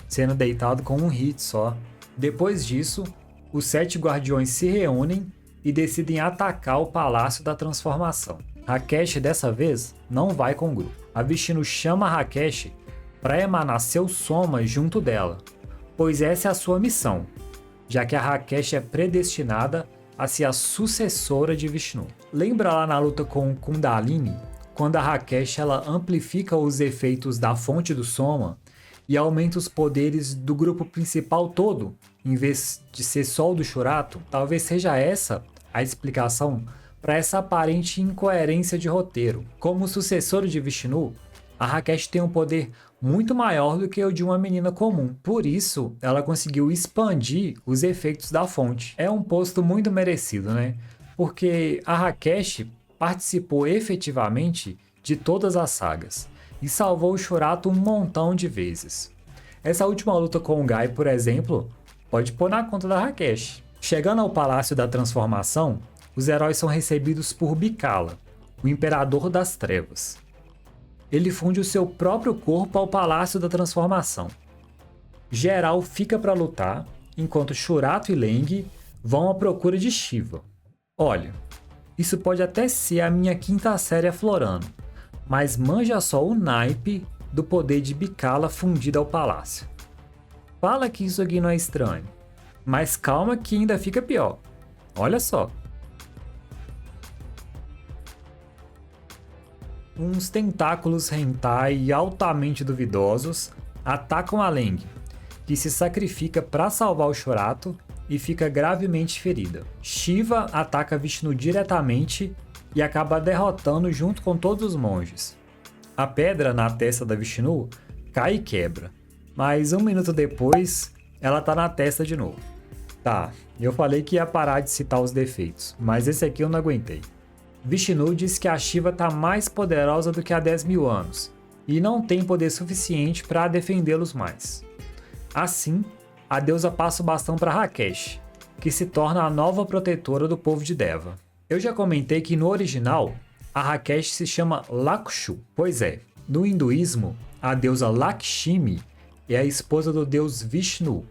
[SPEAKER 1] Sendo deitado com um hit só. Depois disso, os 7 guardiões se reúnem e decidem atacar o Palácio da Transformação. Rakesh, dessa vez, não vai com o grupo. A Vishnu chama Rakesh para emanar seu soma junto dela, pois essa é a sua missão, já que a Rakesh é predestinada a ser a sucessora de Vishnu. Lembra lá na luta com Kundalini, quando a Rakesh ela amplifica os efeitos da fonte do soma e aumenta os poderes do grupo principal todo, em vez de ser só o do Shurato? Talvez seja essa a explicação para essa aparente incoerência de roteiro. Como sucessora de Vishnu, a Rakesh tem um poder muito maior do que o de uma menina comum. Por isso, ela conseguiu expandir os efeitos da fonte. É um posto muito merecido, né? Porque a Rakesh participou efetivamente de todas as sagas e salvou o Shurato um montão de vezes. Essa última luta com o Guy, por exemplo, pode pôr na conta da Rakesh. Chegando ao Palácio da Transformação, os heróis são recebidos por Bikala, o Imperador das Trevas. Ele funde o seu próprio corpo ao Palácio da Transformação. Geral fica para lutar, enquanto Shurato e Leng vão à procura de Shiva. Olha, isso pode até ser a minha quinta série aflorando, mas manja só o naipe do poder de Bikala fundido ao palácio. Fala que isso aqui não é estranho, mas calma que ainda fica pior. Olha só. Uns tentáculos hentai altamente duvidosos atacam a Leng, que se sacrifica para salvar o Shurato e fica gravemente ferida. Shiva ataca Vishnu diretamente e acaba derrotando junto com todos os monges. A pedra na testa da Vishnu cai e quebra, mas um minuto depois ela tá na testa de novo. Tá, eu falei que ia parar de citar os defeitos, mas esse aqui eu não aguentei. Vishnu diz que a Shiva está mais poderosa do que há 10.000 anos e não tem poder suficiente para defendê-los mais. Assim, a deusa passa o bastão para Rakesh, que se torna a nova protetora do povo de Deva. Eu já comentei que no original, a Rakesh se chama Lakshu. Pois é, no hinduísmo, a deusa Lakshmi é a esposa do deus Vishnu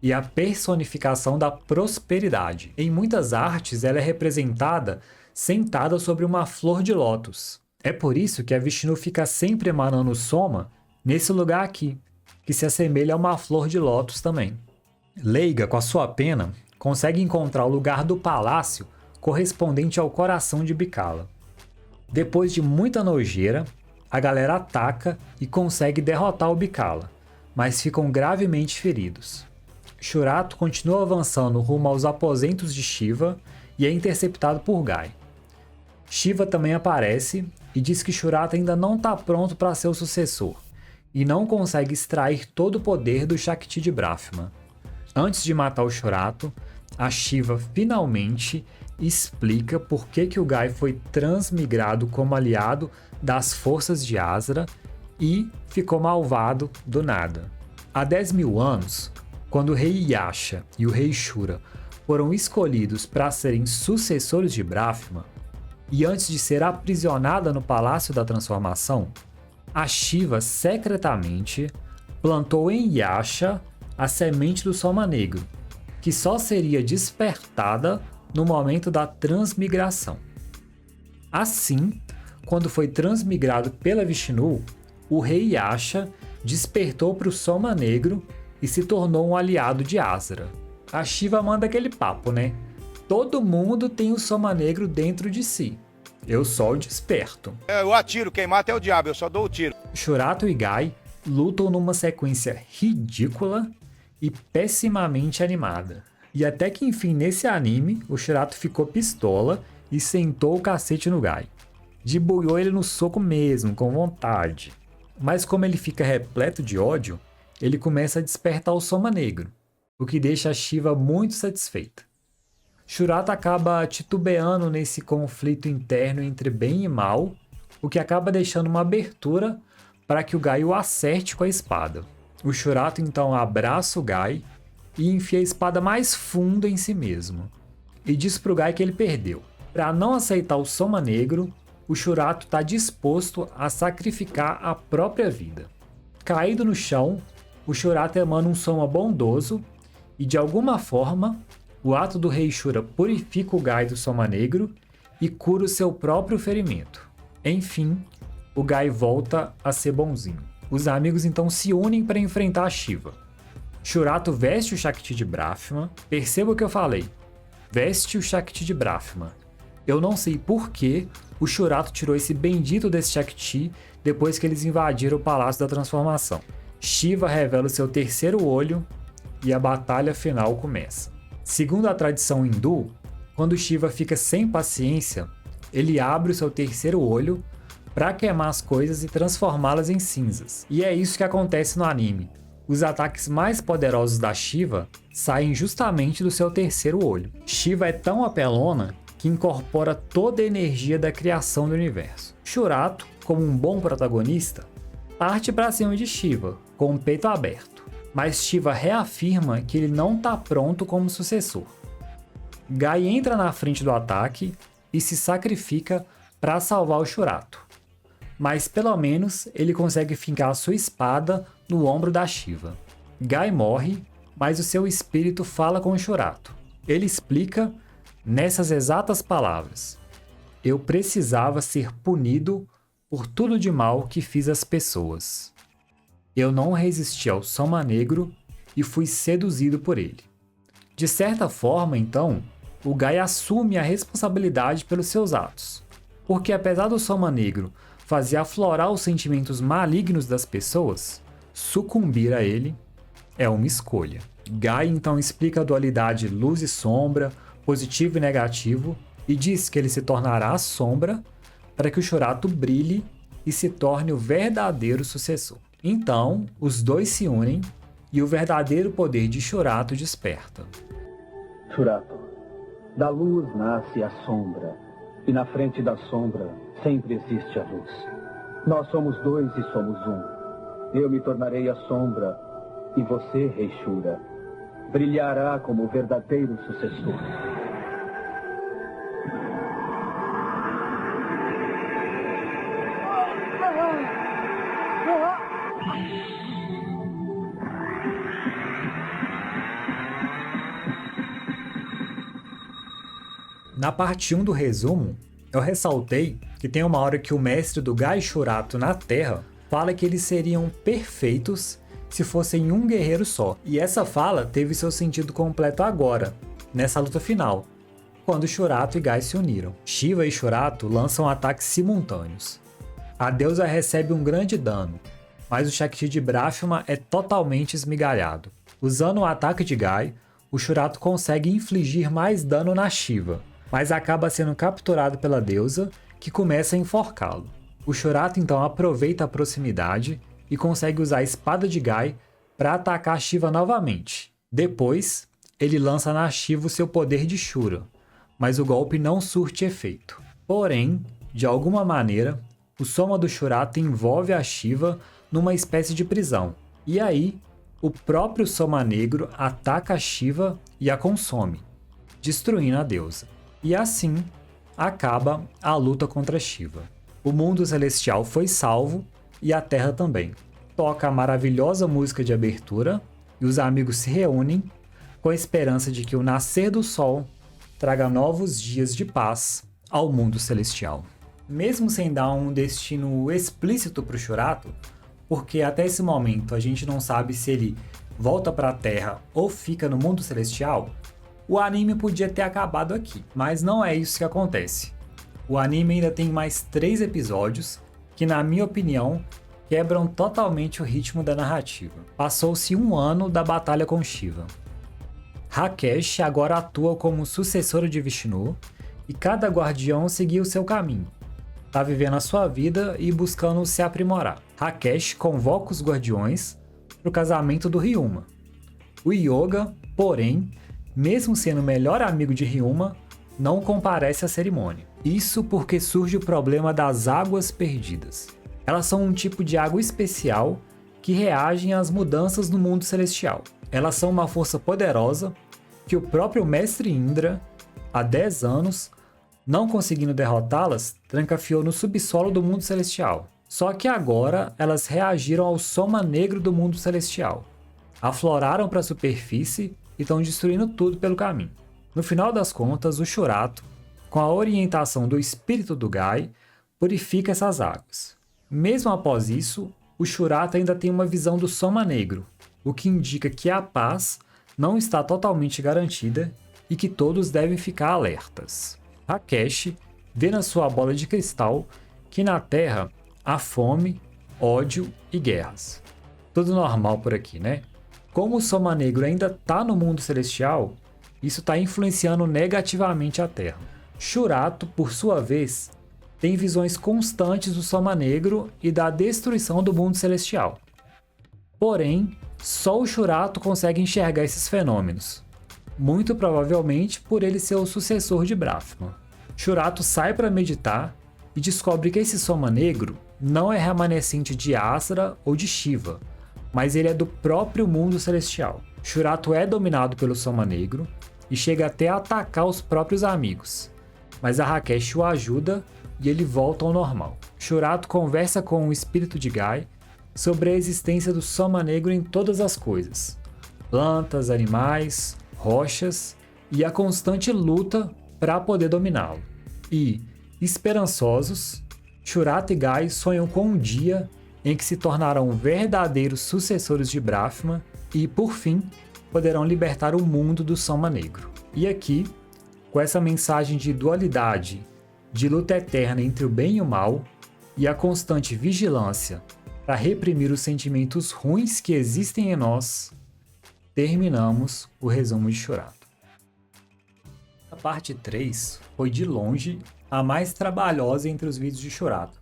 [SPEAKER 1] e a personificação da prosperidade. Em muitas artes, ela é representada sentada sobre uma flor de lótus. É por isso que a Vishnu fica sempre emanando soma nesse lugar aqui, que se assemelha a uma flor de lótus também. Leiga, com a sua pena, consegue encontrar o lugar do palácio correspondente ao coração de Bikala. Depois de muita nojeira, a galera ataca e consegue derrotar o Bikala, mas ficam gravemente feridos. Shurato continua avançando rumo aos aposentos de Shiva e é interceptado por Guy. Shiva também aparece e diz que Shurato ainda não está pronto para ser o sucessor e não consegue extrair todo o poder do Shakti de Brahma. Antes de matar o Shurato, a Shiva finalmente explica por que o Guy foi transmigrado como aliado das forças de Asra e ficou malvado do nada. Há 10.000 anos, quando o rei Yasha e o rei Shura foram escolhidos para serem sucessores de Brahma, e antes de ser aprisionada no Palácio da Transformação, a Shiva secretamente plantou em Yasha a semente do Soma Negro, que só seria despertada no momento da transmigração. Assim, quando foi transmigrado pela Vishnu, o rei Yasha despertou para o Soma Negro e se tornou um aliado de Asra. A Shiva manda aquele papo, né? Todo mundo tem o Soma Negro dentro de si. Eu só o desperto.
[SPEAKER 8] Eu atiro, quem mata é o diabo, eu só dou o tiro.
[SPEAKER 1] Shurato e Gai lutam numa sequência ridícula e pessimamente animada. E até que enfim, nesse anime, o Shurato ficou pistola e sentou o cacete no Gai. Debuiou ele no soco mesmo, com vontade. Mas como ele fica repleto de ódio, ele começa a despertar o Soma Negro, o que deixa a Shiva muito satisfeita. Shurato acaba titubeando nesse conflito interno entre bem e mal, o que acaba deixando uma abertura para que o Gai o acerte com a espada. O Shurato então abraça o Gai e enfia a espada mais fundo em si mesmo, e diz pro Gai que ele perdeu. Para não aceitar o Soma Negro, o Shurato está disposto a sacrificar a própria vida. Caído no chão, o Shurato emana um soma bondoso e, de alguma forma, o ato do rei Shura purifica o Gai do Soma Negro e cura o seu próprio ferimento. Enfim, o Gai volta a ser bonzinho. Os amigos então se unem para enfrentar a Shiva. Shurato veste o Shakti de Brahma. Perceba o que eu falei. Veste o Shakti de Brahma. Eu não sei por que o Shurato tirou esse bendito desse Shakti depois que eles invadiram o Palácio da Transformação. Shiva revela o seu terceiro olho e a batalha final começa. Segundo a tradição hindu, quando Shiva fica sem paciência, ele abre o seu terceiro olho para queimar as coisas e transformá-las em cinzas. E é isso que acontece no anime. Os ataques mais poderosos da Shiva saem justamente do seu terceiro olho. Shiva é tão apelona que incorpora toda a energia da criação do universo. Shurato, como um bom protagonista, parte para cima de Shiva, com o peito aberto. Mas Shiva reafirma que ele não está pronto como sucessor. Gai entra na frente do ataque e se sacrifica para salvar o Shurato. Mas pelo menos ele consegue fincar sua espada no ombro da Shiva. Gai morre, mas o seu espírito fala com o Shurato. Ele explica nessas exatas palavras: eu precisava ser punido por tudo de mal que fiz às pessoas. Eu não resisti ao Soma Negro e fui seduzido por ele. De certa forma, então, o Gai assume a responsabilidade pelos seus atos. Porque apesar do Soma Negro fazer aflorar os sentimentos malignos das pessoas, sucumbir a ele é uma escolha. Gai então explica a dualidade luz e sombra, positivo e negativo, e diz que ele se tornará a sombra para que o Shurato brilhe e se torne o verdadeiro sucessor. Então, os dois se unem e o verdadeiro poder de Shurato desperta.
[SPEAKER 9] Shurato, da luz nasce a sombra, e na frente da sombra sempre existe a luz. Nós somos dois e somos um. Eu me tornarei a sombra, e você, Rei Shura, brilhará como o verdadeiro sucessor.
[SPEAKER 1] Na parte 1 do resumo, eu ressaltei que tem uma hora que o mestre do Gai Shurato na Terra fala que eles seriam perfeitos se fossem um guerreiro só. E essa fala teve seu sentido completo agora, nessa luta final, quando Shurato e Gai se uniram. Shiva e Shurato lançam ataques simultâneos. A deusa recebe um grande dano, mas o Shakti de Brahma é totalmente esmigalhado. Usando o ataque de Gai, o Shurato consegue infligir mais dano na Shiva, mas acaba sendo capturado pela deusa, que começa a enforcá-lo. O Shurato então aproveita a proximidade e consegue usar a espada de Gai para atacar Shiva novamente. Depois, ele lança na Shiva o seu poder de Shura, mas o golpe não surte efeito. Porém, de alguma maneira, o soma do Shurato envolve a Shiva numa espécie de prisão. E aí, o próprio Soma Negro ataca a Shiva e a consome, destruindo a deusa. E assim, acaba a luta contra Shiva. O mundo celestial foi salvo e a Terra também. Toca a maravilhosa música de abertura e os amigos se reúnem com a esperança de que o nascer do sol traga novos dias de paz ao mundo celestial. mesmo sem dar um destino explícito para o Shurato, porque até esse momento a gente não sabe se ele volta para a Terra ou fica no mundo celestial, o anime podia ter acabado aqui, mas não é isso que acontece. O anime ainda tem mais 3 episódios que, na minha opinião, quebram totalmente o ritmo da narrativa. Passou-se 1 ano da batalha com Shiva. Rakesh agora atua como sucessora de Vishnu e cada guardião seguiu seu caminho. Tá vivendo a sua vida e buscando se aprimorar. Rakesh convoca os guardiões para o casamento do Ryuma. O Yoga, porém, mesmo sendo o melhor amigo de Ryuma, não comparece à cerimônia. Isso porque surge o problema das águas perdidas. Elas são um tipo de água especial que reagem às mudanças no mundo celestial. Elas são uma força poderosa que o próprio Mestre Indra, há 10 anos, não conseguindo derrotá-las, trancafiou no subsolo do mundo celestial. Só que agora elas reagiram ao soma negro do mundo celestial. Afloraram para a superfície e estão destruindo tudo pelo caminho. No final das contas, o Shurato, com a orientação do espírito do Gai, purifica essas águas. Mesmo após isso, o Shurato ainda tem uma visão do soma negro, o que indica que a paz não está totalmente garantida e que todos devem ficar alertas. Rakesh vê na sua bola de cristal que na Terra há fome, ódio e guerras. Tudo normal por aqui, né? Como o Soma Negro ainda está no mundo celestial, isso está influenciando negativamente a Terra. Shurato, por sua vez, tem visões constantes do Soma Negro e da destruição do mundo celestial. Porém, só o Shurato consegue enxergar esses fenômenos, muito provavelmente por ele ser o sucessor de Brahma. Shurato sai para meditar e descobre que esse Soma Negro não é remanescente de Asra ou de Shiva, mas ele é do próprio mundo celestial. Shurato é dominado pelo Soma Negro e chega até a atacar os próprios amigos, mas a Rakesh o ajuda e ele volta ao normal. Shurato conversa com o espírito de Gai sobre a existência do Soma Negro em todas as coisas, plantas, animais, rochas e a constante luta para poder dominá-lo. E, esperançosos, Shurato e Gai sonham com um dia em que se tornarão verdadeiros sucessores de Brahma e, por fim, poderão libertar o mundo do Soma Negro. E aqui, com essa mensagem de dualidade, de luta eterna entre o bem e o mal, e a constante vigilância para reprimir os sentimentos ruins que existem em nós, terminamos o resumo de Shurato. A parte 3 foi de longe a mais trabalhosa entre os vídeos de Shurato,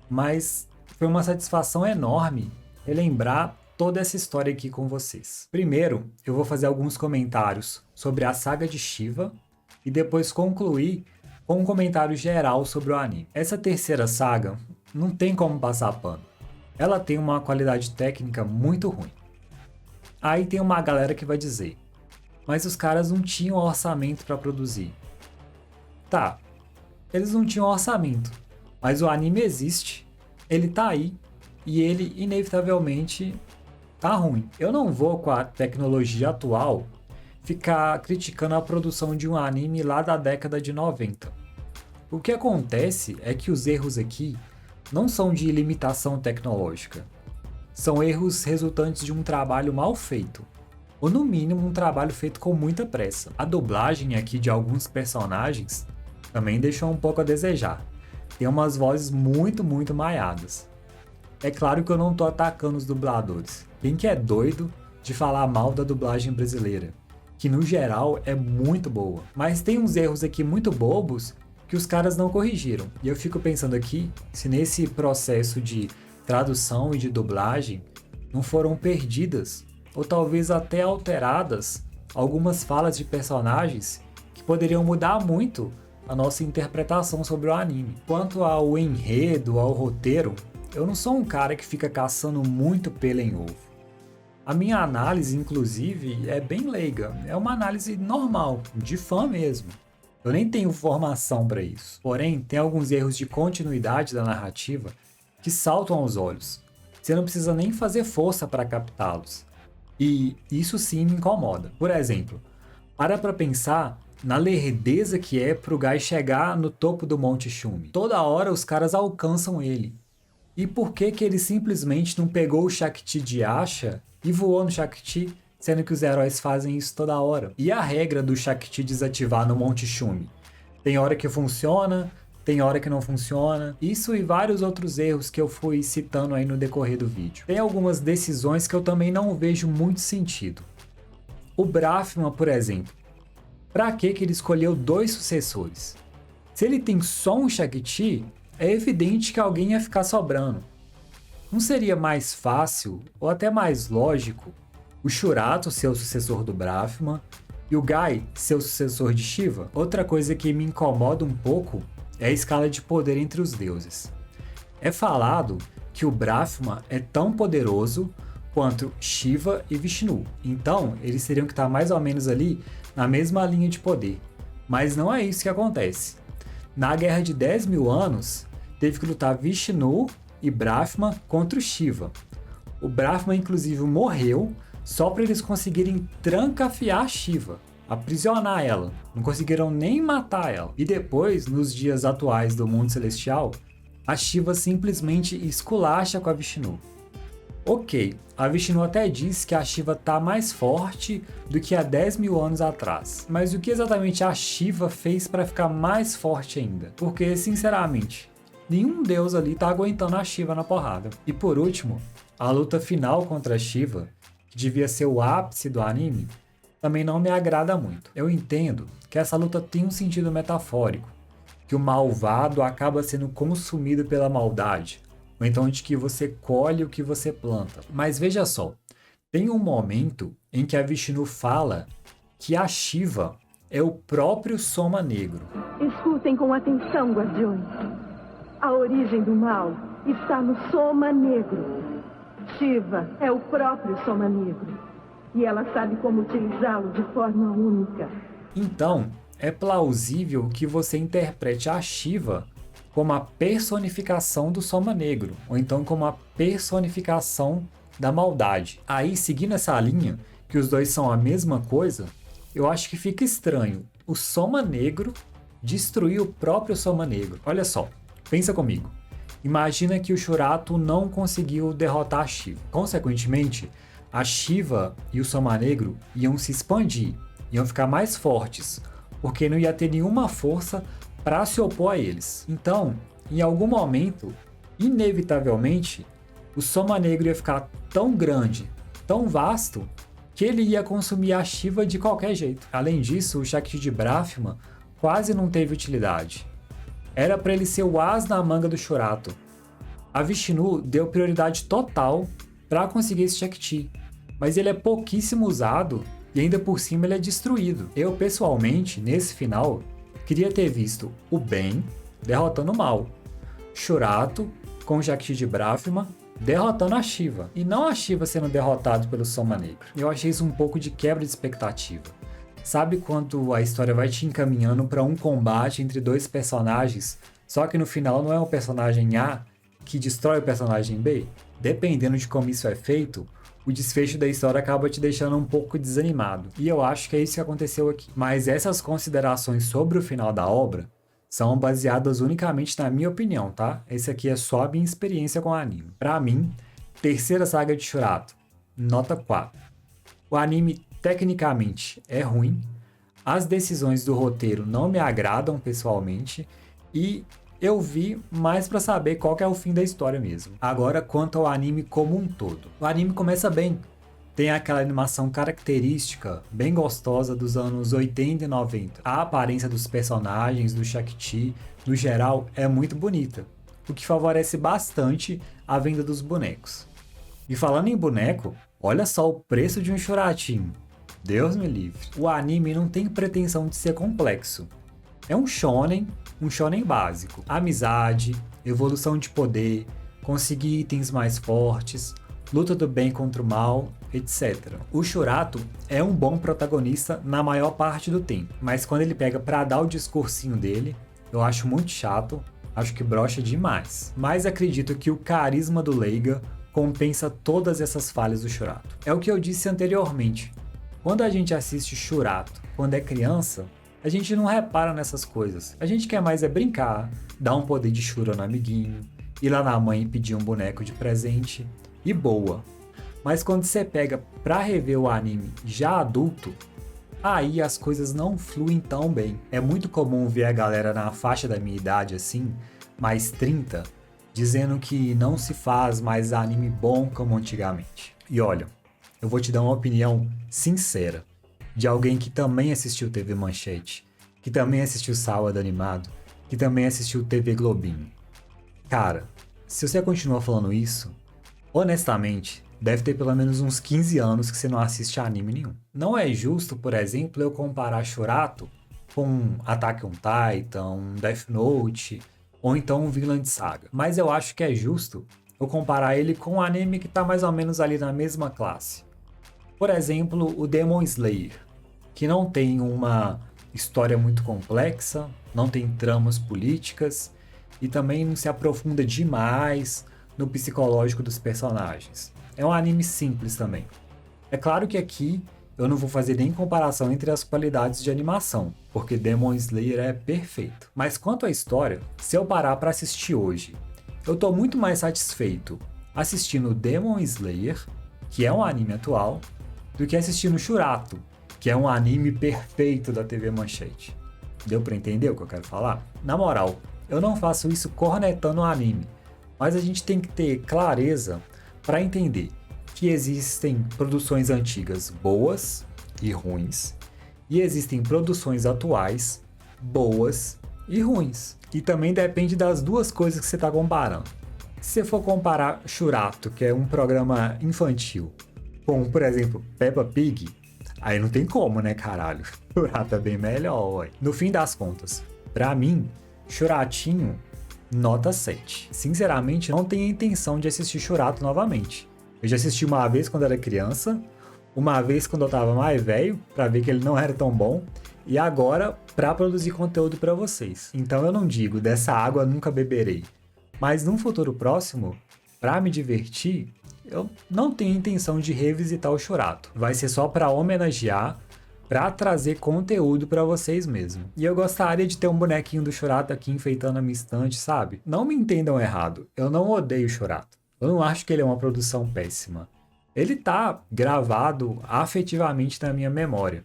[SPEAKER 1] mas foi uma satisfação enorme relembrar toda essa história aqui com vocês. Primeiro, eu vou fazer alguns comentários sobre a saga de Shiva e depois concluir com um comentário geral sobre o anime. Essa terceira saga não tem como passar pano. Ela tem uma qualidade técnica muito ruim. Aí tem uma galera que vai dizer, mas os caras não tinham orçamento para produzir. Tá, eles não tinham orçamento, mas o anime existe, ele tá aí e ele inevitavelmente tá ruim. Eu não vou, com a tecnologia atual, ficar criticando a produção de um anime lá da década de 90. O que acontece é que os erros aqui não são de limitação tecnológica. São erros resultantes de um trabalho mal feito, ou no mínimo um trabalho feito com muita pressa. A dublagem aqui de alguns personagens também deixou um pouco a desejar. Tem umas vozes muito maiadas. É claro que eu não tô atacando os dubladores. Quem que é doido de falar mal da dublagem brasileira? Que no geral é muito boa. Mas tem uns erros aqui muito bobos que os caras não corrigiram. E eu fico pensando aqui, se nesse processo de tradução e de dublagem não foram perdidas, ou talvez até alteradas, algumas falas de personagens que poderiam mudar muito a nossa interpretação sobre o anime. Quanto ao enredo, ao roteiro, eu não sou um cara que fica caçando muito pelo em ovo. A minha análise, inclusive, é bem leiga. É uma análise normal, de fã mesmo. Eu nem tenho formação para isso. Porém, tem alguns erros de continuidade da narrativa que saltam aos olhos. Você não precisa nem fazer força para captá-los. E isso sim me incomoda. Por exemplo, para pensar na lerdeza que é pro Guy chegar no topo do Monte Shumi. Toda hora os caras alcançam ele. E por que que ele simplesmente não pegou o Shakti de acha e voou no Shakti, sendo que os heróis fazem isso toda hora? E a regra do Shakti desativar no Monte Shumi? Tem hora que funciona, tem hora que não funciona. Isso e vários outros erros que eu fui citando aí no decorrer do vídeo. Tem algumas decisões que eu também não vejo muito sentido. O Brahma, por exemplo. Pra que ele escolheu 2 sucessores? Se ele tem só um Shakti, é evidente que alguém ia ficar sobrando. Não seria mais fácil, ou até mais lógico, o Shurato ser o sucessor do Brahma e o Guy ser o sucessor de Shiva? Outra coisa que me incomoda um pouco é a escala de poder entre os deuses. É falado que o Brahma é tão poderoso quanto Shiva e Vishnu. Então, eles teriam que estar mais ou menos ali na mesma linha de poder. Mas não é isso que acontece. Na Guerra de 10.000 anos, teve que lutar Vishnu e Brahma contra o Shiva. O Brahma, inclusive, morreu só para eles conseguirem trancafiar Shiva, aprisionar ela. Não conseguiram nem matar ela. E depois, nos dias atuais do mundo celestial, a Shiva simplesmente esculacha com a Vishnu. Ok, a Vishnu até diz que a Shiva tá mais forte do que há 10.000 anos atrás. Mas o que exatamente a Shiva fez para ficar mais forte ainda? Porque, sinceramente, nenhum deus ali tá aguentando a Shiva na porrada. E por último, a luta final contra a Shiva, que devia ser o ápice do anime, também não me agrada muito. Eu entendo que essa luta tem um sentido metafórico, que o malvado acaba sendo consumido pela maldade, ou então de que você colhe o que você planta. Mas veja só, tem um momento em que a Vishnu fala que a Shiva é o próprio Soma Negro.
[SPEAKER 10] Escutem com atenção, guardiões. A origem do mal está no Soma Negro. Shiva é o próprio Soma Negro. E ela sabe como utilizá-lo de forma única.
[SPEAKER 1] Então, é plausível que você interprete a Shiva como a personificação do Soma Negro, ou então como a personificação da maldade. Aí, seguindo essa linha, que os dois são a mesma coisa, eu acho que fica estranho o Soma Negro destruir o próprio Soma Negro. Olha só, pensa comigo. Imagina que o Shurato não conseguiu derrotar a Shiva. Consequentemente, a Shiva e o Soma Negro iam se expandir, iam ficar mais fortes, porque não ia ter nenhuma força para se opor a eles. Então, em algum momento, inevitavelmente, o Soma Negro ia ficar tão grande, tão vasto, que ele ia consumir a Shiva de qualquer jeito. Além disso, o Shakti de Brahma quase não teve utilidade. Era para ele ser o as na manga do Shurato. A Vishnu deu prioridade total para conseguir esse Shakti, mas ele é pouquíssimo usado e ainda por cima ele é destruído. Eu, pessoalmente, nesse final, queria ter visto o bem derrotando o mal, Shurato com o Shakti de Brahma derrotando a Shiva, e não a Shiva sendo derrotado pelo Soma Negro. Eu achei isso um pouco de quebra de expectativa. Sabe quando a história vai te encaminhando para um combate entre dois personagens, só que no final não é o personagem A que destrói o personagem B? Dependendo de como isso é feito, o desfecho da história acaba te deixando um pouco desanimado. E eu acho que é isso que aconteceu aqui. Mas essas considerações sobre o final da obra são baseadas unicamente na minha opinião, tá? Esse aqui é só a minha experiência com o anime. Pra mim, terceira saga de Shurato, nota 4. O anime tecnicamente é ruim, as decisões do roteiro não me agradam pessoalmente, e eu vi mais pra saber qual que é o fim da história mesmo. Agora, quanto ao anime como um todo. O anime começa bem. Tem aquela animação característica, bem gostosa dos anos 80 e 90. A aparência dos personagens, do Shakti, no geral, é muito bonita, o que favorece bastante a venda dos bonecos. E falando em boneco, olha só o preço de um Shuratinho. Deus me livre. O anime não tem pretensão de ser complexo. É um shonen básico. Amizade, evolução de poder, conseguir itens mais fortes, luta do bem contra o mal, etc. O Shurato é um bom protagonista na maior parte do tempo, mas quando ele pega pra dar o discursinho dele, eu acho muito chato, acho que brocha demais. Mas acredito que o carisma do Leiga compensa todas essas falhas do Shurato. É o que eu disse anteriormente. Quando a gente assiste Shurato quando é criança, A gente não repara nessas coisas. A gente quer mais é brincar, dar um poder de Shura no amiguinho, ir lá na mãe e pedir um boneco de presente, e boa. Mas quando você pega pra rever o anime já adulto, aí as coisas não fluem tão bem. É muito comum ver a galera na faixa da minha idade assim, mais 30, dizendo que não se faz mais anime bom como antigamente. E olha, eu vou te dar uma opinião sincera, de alguém que também assistiu TV Manchete, que também assistiu Sábado Animado, que também assistiu TV Globinho. Cara, se você continua falando isso, honestamente, deve ter pelo menos uns 15 anos que você não assiste anime nenhum. Não é justo, por exemplo, eu comparar Churato com Attack on Titan, Death Note, ou então Vinland Saga. Mas eu acho que é justo eu comparar ele com um anime que tá mais ou menos ali na mesma classe. Por exemplo, o Demon Slayer, que não tem uma história muito complexa, não tem tramas políticas e também não se aprofunda demais no psicológico dos personagens. É um anime simples também. É claro que aqui eu não vou fazer nem comparação entre as qualidades de animação, porque Demon Slayer é perfeito. Mas quanto à história, se eu parar para assistir hoje, eu tô muito mais satisfeito assistindo Demon Slayer, que é um anime atual, do que assistindo Churato, que é um anime perfeito da TV Manchete. Deu pra entender o que eu quero falar? Na moral, eu não faço isso cornetando o anime, mas a gente tem que ter clareza para entender que existem produções antigas boas e ruins, e existem produções atuais boas e ruins. E também depende das duas coisas que você está comparando. Se você for comparar Churato, que é um programa infantil, com, por exemplo, Peppa Pig, aí não tem como, né, caralho? Churato é bem melhor, ué. No fim das contas, pra mim, Churatinho, nota 7. Sinceramente, não tenho a intenção de assistir Churato novamente. Eu já assisti uma vez quando era criança, uma vez quando eu tava mais velho, pra ver que ele não era tão bom, e agora pra produzir conteúdo pra vocês. Então eu não digo, dessa água nunca beberei. Mas num futuro próximo, pra me divertir, eu não tenho intenção de revisitar o Churato. Vai ser só pra homenagear, pra trazer conteúdo pra vocês mesmo. E eu gostaria de ter um bonequinho do Churato aqui enfeitando a minha estante, sabe? Não me entendam errado, eu não odeio o Churato. Eu não acho que ele é uma produção péssima. Ele tá gravado afetivamente na minha memória.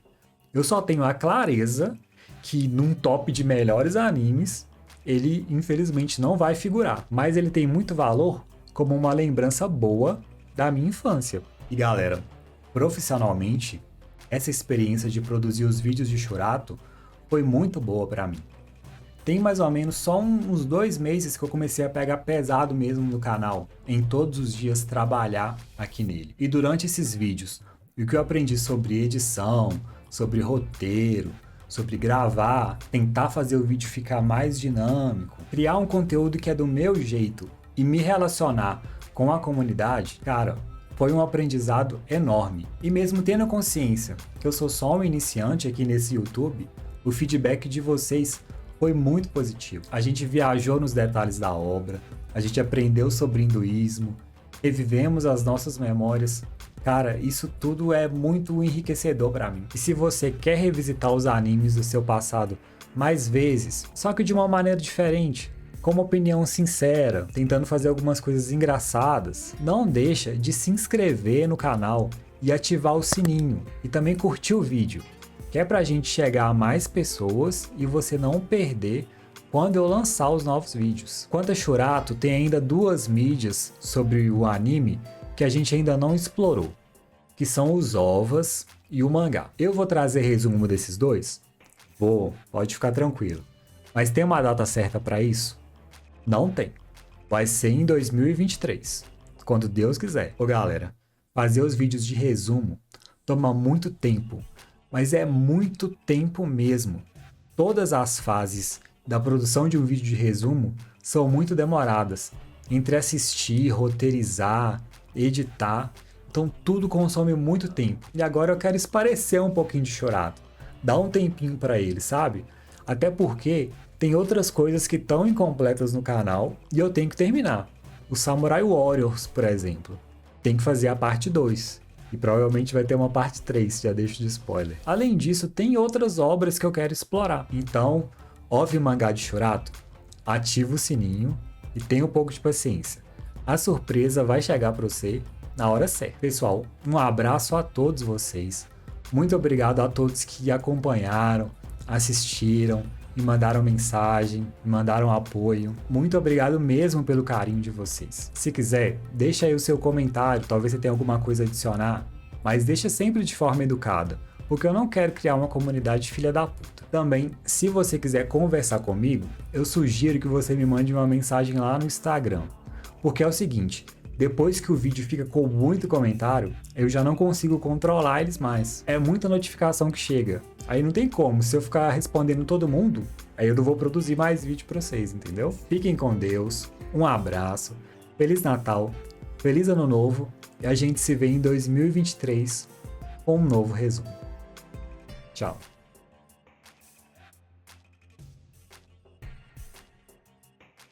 [SPEAKER 1] Eu só tenho a clareza que num top de melhores animes, ele infelizmente não vai figurar. Mas ele tem muito valor como uma lembrança boa da minha infância. E galera, profissionalmente, essa experiência de produzir os vídeos de Churato foi muito boa pra mim. Tem mais ou menos só uns 2 meses que eu comecei a pegar pesado mesmo no canal, em todos os dias trabalhar aqui nele. E durante esses vídeos, o que eu aprendi sobre edição, sobre roteiro, sobre gravar, tentar fazer o vídeo ficar mais dinâmico, criar um conteúdo que é do meu jeito e me relacionar com a comunidade, cara, foi um aprendizado enorme. E mesmo tendo consciência que eu sou só um iniciante aqui nesse YouTube, o feedback de vocês foi muito positivo. A gente viajou nos detalhes da obra, a gente aprendeu sobre hinduísmo, revivemos as nossas memórias. Cara, isso tudo é muito enriquecedor pra mim. E se você quer revisitar os animes do seu passado mais vezes, só que de uma maneira diferente, com uma opinião sincera, tentando fazer algumas coisas engraçadas, não deixa de se inscrever no canal e ativar o sininho. E também curtir o vídeo, que é pra gente chegar a mais pessoas e você não perder quando eu lançar os novos vídeos. Quanto a Churato, tem ainda 2 mídias sobre o anime que a gente ainda não explorou, que são os OVAs e o mangá. Eu vou trazer resumo desses 2? Vou, pode ficar tranquilo. Mas tem uma data certa pra isso? Não tem. Vai ser em 2023, quando Deus quiser. Ô galera, fazer os vídeos de resumo toma muito tempo, mas é muito tempo mesmo. Todas as fases da produção de um vídeo de resumo são muito demoradas. Entre assistir, roteirizar, editar, então tudo consome muito tempo. E agora eu quero esparecer um pouquinho de Churato. Dá um tempinho pra ele, sabe? Até porque tem outras coisas que estão incompletas no canal e eu tenho que terminar. O Samurai Warriors, por exemplo, tem que fazer a parte 2. E provavelmente vai ter uma parte 3, já deixo de spoiler. Além disso, tem outras obras que eu quero explorar. Então, ouve Mangá de Churato, ativa o sininho e tenha um pouco de paciência. A surpresa vai chegar para você na hora certa. Pessoal, um abraço a todos vocês. Muito obrigado a todos que acompanharam, assistiram, me mandaram mensagem, me mandaram apoio. Muito obrigado mesmo pelo carinho de vocês. Se quiser, deixa aí o seu comentário, talvez você tenha alguma coisa a adicionar, mas deixa sempre de forma educada, porque eu não quero criar uma comunidade filha da puta. Também, se você quiser conversar comigo, eu sugiro que você me mande uma mensagem lá no Instagram, porque é o seguinte, depois que o vídeo fica com muito comentário, eu já não consigo controlar eles mais. É muita notificação que chega. Aí não tem como, se eu ficar respondendo todo mundo, aí eu não vou produzir mais vídeo pra vocês, entendeu? Fiquem com Deus, um abraço, Feliz Natal, Feliz Ano Novo, e a gente se vê em 2023 com um novo resumo. Tchau.